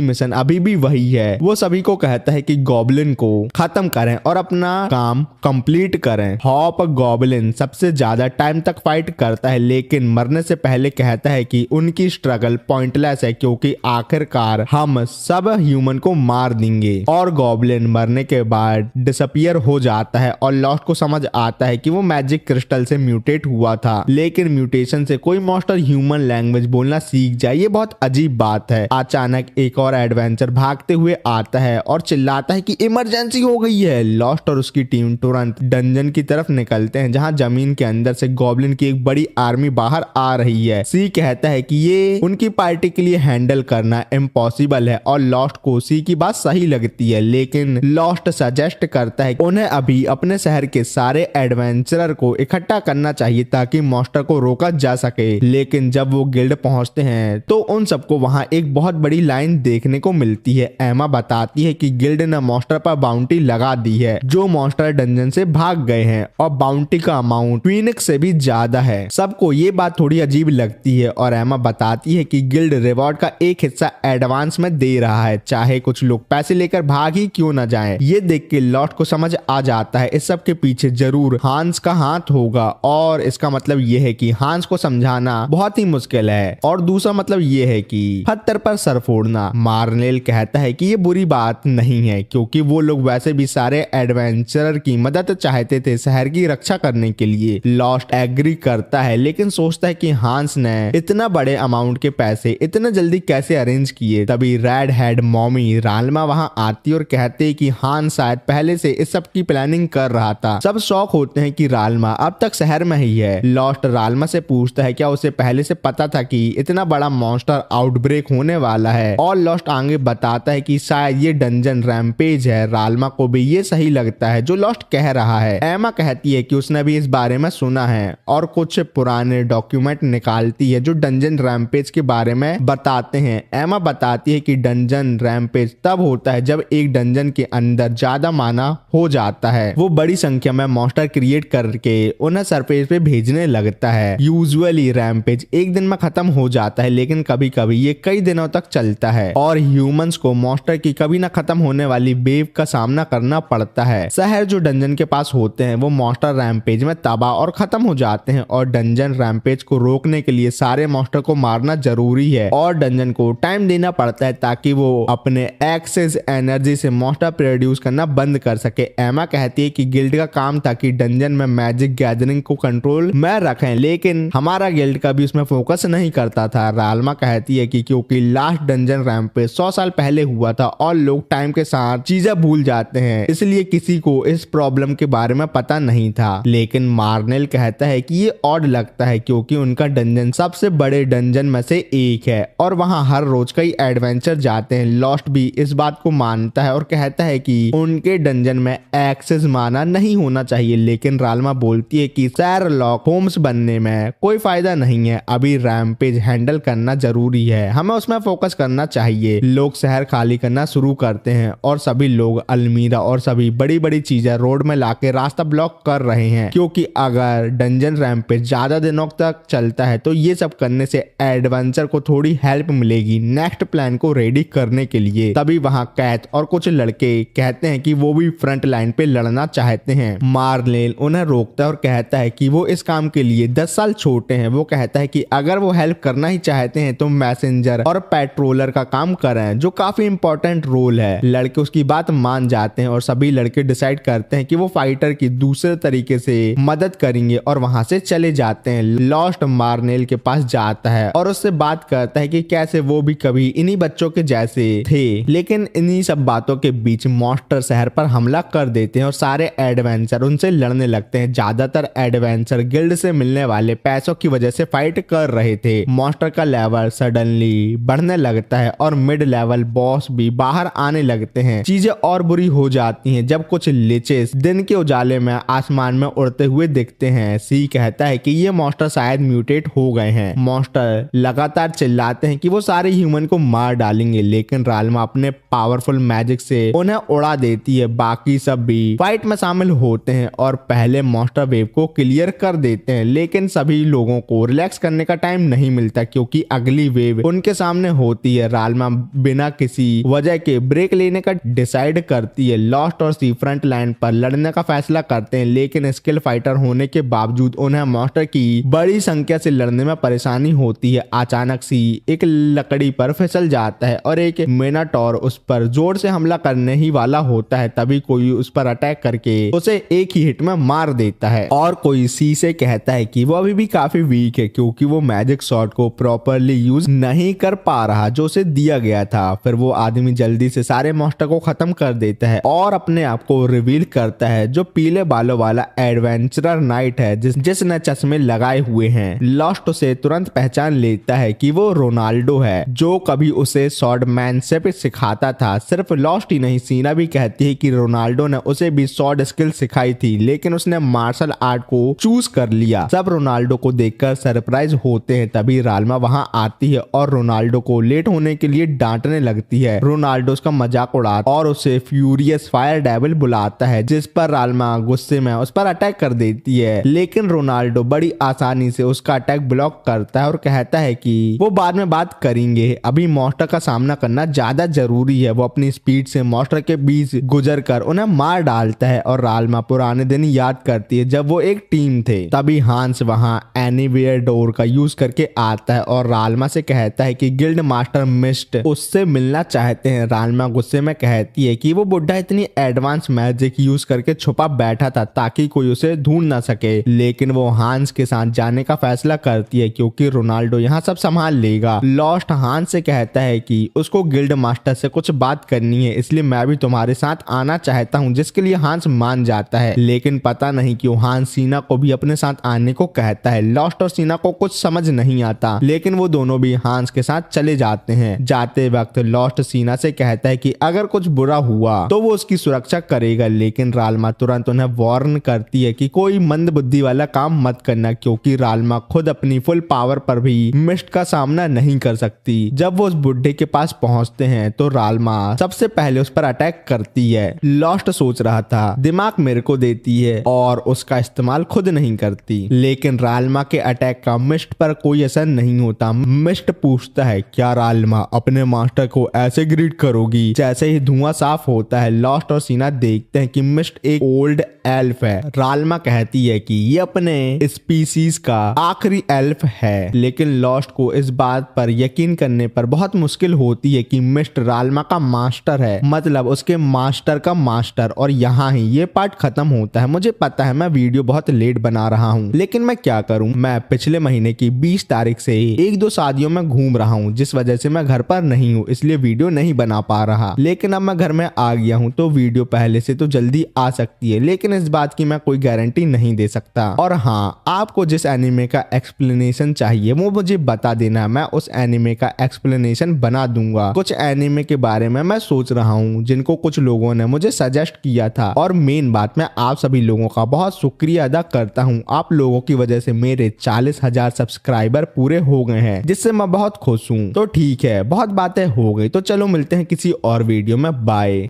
मिशन अभी भी वही है। वो सभी को कहता है कि गॉब्लिन को खत्म करें और अपना काम कंप्लीट करें। हॉप गॉब्लिन सबसे ज्यादा टाइम तक फाइट करता है, लेकिन मरने से पहले कहता है कि उनकी स्ट्रगल पॉइंटलेस है क्योंकि आखिरकार हम सब ह्यूमन को मार देंगे। और गॉब्लिन मरने के बाद डिसअपियर हो जाता है और लॉस्ट को समझ आता है कि वो मैजिक क्रिस्टल से म्यूटेट हुआ था, लेकिन म्यूटेशन से कोई मॉन्स्टर ह्यूमन लैंग्वेज बोलना सीख जाए, ये बहुत अजीब बात है। अचानक एक और एडवेंचर भागते हुए आता है और चिल्लाता है कि इमरजेंसी हो गई है। लॉस्ट और उसकी टीम तुरंत डंजन की तरफ निकलते हैं जहां जमीन के अंदर से गॉब्लिन की एक बड़ी आर्मी बाहर आ रही है। सी कहता है कि ये उनकी पार्टी के लिए हैंडल करना इम्पॉसिबल है और लॉस्ट को सी की बात सही लगती है, लेकिन लॉस्ट सजेस्ट करता है उन्हें अभी अपने शहर के सारे एडवेंचरर को इकट्ठा करना चाहिए ताकि मॉन्स्टर को रोका जा सके। लेकिन जब वो गिल्ड पहुंचते हैं तो उन सबको वहां एक बहुत बड़ी लाइन देखने को मिलती है। एमा बताती है कि गिल्ड ने मॉन्स्टर पर बाउंटी लगा दी है, जो मॉन्स्टर डंजन से भाग गए हैं और बाउंटी का अमाउंट फीनिक्स से भी ज्यादा है। सबको ये बात थोड़ी अजीब लगती है और एमा बताती है कि गिल्ड रिवॉर्ड का एक हिस्सा एडवांस में दे रहा है, चाहे कुछ लोग पैसे लेकर भाग ही क्यों न जाएं। ये देख के लॉस्ट को समझ आ जाता है इस सब के पीछे जरूर हांस का हाथ होगा, और इसका मतलब ये है कि हांस को समझाना बहुत ही मुश्किल है। और दूसरा मतलब ये है कि पत्थर पर सर फोड़ना। मार्नेल कहता है कि ये बुरी बात नहीं है क्योंकि वो लोग वैसे भी सारे एडवेंचरर की मदद चाहते थे शहर की रक्षा करने के लिए। लॉस्ट एग्री करता है, लेकिन सोचता है कि हांस ने इतना बड़े अमाउंट के पैसे इतने जल्दी कैसे अरेंज किए। तभी रेड हेड मॉमी रालमा वहां आती और कहते कि हांस शायद पहले से इस सब की प्लानिंग कर रहा था। सब शौक होते हैं कि रालमा अब तक शहर में ही है। लॉस्ट रालमा से पूछता है क्या उसे पहले से पता था कि इतना बड़ा मॉन्स्टर आउटब्रेक होने वाला है, और लॉस्ट आगे बताता है कि शायद ये डंजन रैम्पेज है। रालमा को भी ये सही लगता है जो लॉस्ट कह रहा है। एमा कहती है कि उसने भी इस बारे में सुना है और कुछ पुराने डॉक्यूमेंट निकालती है जो डंजन रैम्पेज के बारे में बताते हैं। एमा बताती है कि डंजन रैम्पेज तब होता है जब एक डंजन के अंदर ज्यादा माना हो जाता है। वो बड़ी संख्या में मॉन्स्टर क्रिएट करके उन्हें सरफेस पे भेजने लगता है। यूजुअली रैम्पेज एक दिन में खत्म हो जाता है, लेकिन कभी कभी ये कई दिनों तक चलता है और ह्यूमंस को मॉन्स्टर की कभी ना खत्म होने वाली वेव का सामना करना पड़ता है। शहर जो डंजन के पास होते हैं वो मॉन्स्टर रैम्पेज में तबाह और खत्म हो जाते हैं, और डंजन रैम्पेज को रोकने के लिए सारे मॉन्स्टर को मारना जरूरी है और डंजन को टाइम देना पड़ता है ताकि वो अपने एक्सेस एनर्जी से मॉन्स्टर प्रोड्यूस करना बंद कर सके। एमा कहती है कि गिल्ड का काम था कि डंजन में मैजिक गैदरिंग को कंट्रोल में रखें, लेकिन हमारा गिल्ड कभी उसमें फोकस नहीं करता था। रालमा कहती है कि क्योंकि लास्ट डंजन रैम्पेज 100 साल पहले हुआ था और लोग टाइम के साथ चीजें भूल जाते हैं, इसलिए किसी को इस प्रॉब्लम के बारे में पता नहीं था। लेकिन मार्नेल कहता है कि ये ऑड लगता है क्योंकि उनका डंजन सबसे बड़े डंजन में से एक है और वहां हर रोज कई एडवेंचर जाते हैं। लॉस्ट भी इस बात को मानता है और कहता है कि उनके डंजन में एक्सेस माना नहीं होना चाहिए, लेकिन रालमा बोलती है कि शेरलॉक होम्स बनने में कोई फायदा नहीं है, अभी रैम्पेज हैंडल करना जरूरी है, हमें उसमें फोकस करना चाहिए। लोग शहर खाली करना शुरू करते हैं और सभी लोग अलमीरा और सभी बड़ी बड़ी चीजें रोड में लाके रास्ता ब्लॉक कर रहे हैं, क्योंकि अगर डंजन रैम्पेज ज्यादा दिनों तक चलता है तो ये सब करने से एडवेंचर को थोड़ी हेल्प मिलेगी नेक्स्ट प्लान को रेडी करने के लिए। तभी वहां कैथ और कुछ लड़के कहते हैं कि वो भी फ्रंट लाइन पे लड़ना चाहते हैं। मार्नेल उन्हें रोकता है और कहता है कि वो इस काम के लिए 10 साल छोटे हैं। वो कहता है कि अगर वो हेल्प करना ही चाहते हैं तो मैसेंजर और पेट्रोलर का काम करें, जो काफी इंपॉर्टेंट रोल है। लड़के उसकी बात मान जाते हैं और सभी लड़के डिसाइड करते हैं कि वो फाइटर की दूसरे तरीके से मदद करेंगे और वहां से चले जाते हैं। लॉस्ट मार्नेल के पास जाता है और उससे बात करता है कि कैसे वो भी कभी इन्हीं बच्चों के जैसे थे। लेकिन इन्हीं सब बातों के बीच मॉन्स्टर शहर पर हमला कर देते हैं और सारे एडवेंचर उनसे लड़ने लगते हैं। ज्यादातर एडवेंचर गिल्ड से मिलने वाले पैसों की वजह से फाइट कर रहे थे। मॉन्स्टर का लेवल सडनली बढ़ने लगता है और मिड लेवल बॉस भी बाहर आने लगते हैं। चीजें और बुरी हो जाती हैं जब कुछ लिचेस दिन के उजाले में आसमान में उड़ते हुए दिखते हैं। सी कहता है कि ये मॉन्स्टर शायद म्यूटेट हो गए हैं। मॉन्स्टर लगातार चिल्लाते हैं कि वो सारे ह्यूमन को मार डालेंगे, लेकिन राल्मा अपने पावरफुल मैजिक से उन्हें उड़ा देती है। बाकी सब भी फाइट में शामिल होते हैं और पहले मॉन्स्टर वेव को क्लियर कर देते हैं, लेकिन सभी लोगों को रिलैक्स करने का टाइम नहीं मिलता क्योंकि अगली वेव उनके सामने होती है। राल्मा बिना किसी वजह के ब्रेक लेने का डिसाइड करती है। लॉस्ट और सी फ्रंट लाइन पर लड़ने का फैसला करते हैं, लेकिन स्किल फाइटर होने के बावजूद उन्हें मॉन्स्टर की बड़ी संख्या से लड़ने में परेशानी होती है। अचानक सी एक लकड़ी पर फिसल जाता है और एक मिनाटोर उस पर जोर से हमला करने ही वाला होता है। तभी कोई उस पर अटैक करके उसे एक ही हिट में मार देता है और कोई सी से कहता है कि वो अभी भी काफी वीक है क्योंकि वो मैजिक शॉट को प्रॉपरली यूज नहीं कर पा रहा जो उसे दिया गया था। फिर वो आदमी जल्दी से सारे मॉन्स्टर को खत्म कर देता है और अपने आप को रिवील करता है, जो पीले बालों वाला एडवेंचरर नाइट है जिसने चश्मे लगाए हुए हैं। लॉस्ट उसे तुरंत पहचान लेता है कि वो रोनाल्डो है, जो कभी उसे स्वॉर्डमैनशिप सिखाता था। सिर्फ लॉस्ट ही नहीं, सीना भी कहती है कि रोनाल्डो ने उसे भी स्वॉर्ड स्किल सिखाई थी, लेकिन उसने मार्शल आर्ट को चूज कर लिया। सब रोनाल्डो को देखकर सरप्राइज होते हैं। तभी राल्मा वहां आती है और रोनाल्डो को लेट होने के लिए डांटने लगती है। रोनाल्डो उसका मजाक उड़ाता और उसे फ्यूरियस फायर डेविल बुलाता है, जिस पर राल्मा गुस्से में उस पर अटैक कर देती है, लेकिन रोनाल्डो बड़ी आसानी से उसका अटैक ब्लॉक करता है और कहता है कि वो बाद में बात करेंगे, अभी मॉन्स्टर का सामना करना ज्यादा जरूरी है। वो अपनी स्पीड से मॉन्स्टर के बीच गुजर कर उन्हें मार डालता है और राल्मा पुराने दिन याद करती है जब वो एक टीम थे। तभी हांस वहां एनीवेयर डोर का यूज करके आता है और राल्मा से कहता है कि गिल्ड मास्टर मिस्ट उससे मिलना चाहते हैं। राल्मा गुस्से में कहती है कि वो बुढ़ा इतनी एडवांस मैजिक यूज करके छुपा बैठा था ताकि कोई उसे ढूंढ ना सके, लेकिन वो हांस के साथ जाने का फैसला करती है क्योंकि रोनाल्डो यहाँ सब संभाल लेगा। लॉस्ट हांस से कहता है कि उसको गिल्ड मास्टर से कुछ बात करनी है, इसलिए मैं भी तुम्हारे साथ आना चाहता हूँ, जिसके लिए हांस मान जाता है। लेकिन पता नहीं क्यों हांस सीना को भी अपने साथ आने को कहता है। लॉस्ट और सीना को कुछ समझ नहीं आता, लेकिन वो दोनों भी हांस के साथ चले जाते हैं। जाते वक्त लॉस्ट सीना से कहता है कि अगर कुछ बुरा हुआ तो वो उसकी सुरक्षा करेगा, लेकिन राल्मा तुरंत उन्हें वार्न करती है कि कोई मंद बुद्धि वाला काम मत करना क्योंकि राल्मा खुद अपनी फुल पावर पर भी मिस्ट का सामना नहीं कर सकती। जब वो उस बुढ़े के पास पहुंचते हैं तो राल्मा सबसे पहले उस पर अटैक करती है। लॉस्ट सोच रहा था दिमाग मेरे को देती है और उसका इस्तेमाल खुद नहीं करती, लेकिन राल्मा के अटैक का मिस्ट पर कोई असर नहीं होता। मिस्ट पूछता है क्या राल्मा अपने मास्टर को ऐसे ग्रीट करोगी? जैसे ही धुआं साफ होता है लॉस्ट और सीना देखते हैं कि मिस्ट एक ओल्ड एल्फ है। राल्मा कहती है कि ये अपने स्पीसीज का आखिरी एल्फ है, लेकिन लॉस्ट को इस बात पर यकीन करने पर बहुत मुश्किल होती है कि मिस्ट राल्मा का मास्टर है, मतलब उसके मास्टर का मास्टर। और यहाँ ही ये पार्ट खत्म होता है। मुझे पता है मैं वीडियो बहुत लेट बना रहा हूँ, लेकिन मैं क्या करूँ, मैं पिछले महीने की 20 तारीख से एक दो शादियों में घूम रहा हूँ, जिस वजह से मैं घर पर नहीं हूँ, इसलिए वीडियो नहीं बना पा रहा। लेकिन अब मैं घर में आ गया हूँ तो वीडियो पहले से तो जल्दी आ सकती है, लेकिन इस बात की मैं कोई गारंटी नहीं दे सकता। और हाँ, आपको जिस एनिमे का एक्सप्लेनेशन चाहिए वो मुझे बता देना, मैं उस एनिमे का एक्सप्लेनेशन बना दूंगा। कुछ एनिमे के बारे में मैं सोच रहा हूँ जिनको कुछ लोगों ने मुझे सजेस्ट किया था, और मेन बात मैं आप सभी लोगों का बहुत शुक्रिया अदा करता हूँ। आप लोगों की वजह से मेरे 40,000 सब्सक्राइबर पूरे हो गए हैं, जिससे मैं बहुत खुश हूँ। तो ठीक है, बहुत बातें हो गई, तो चलो मिलते हैं किसी और वीडियो में। बाय।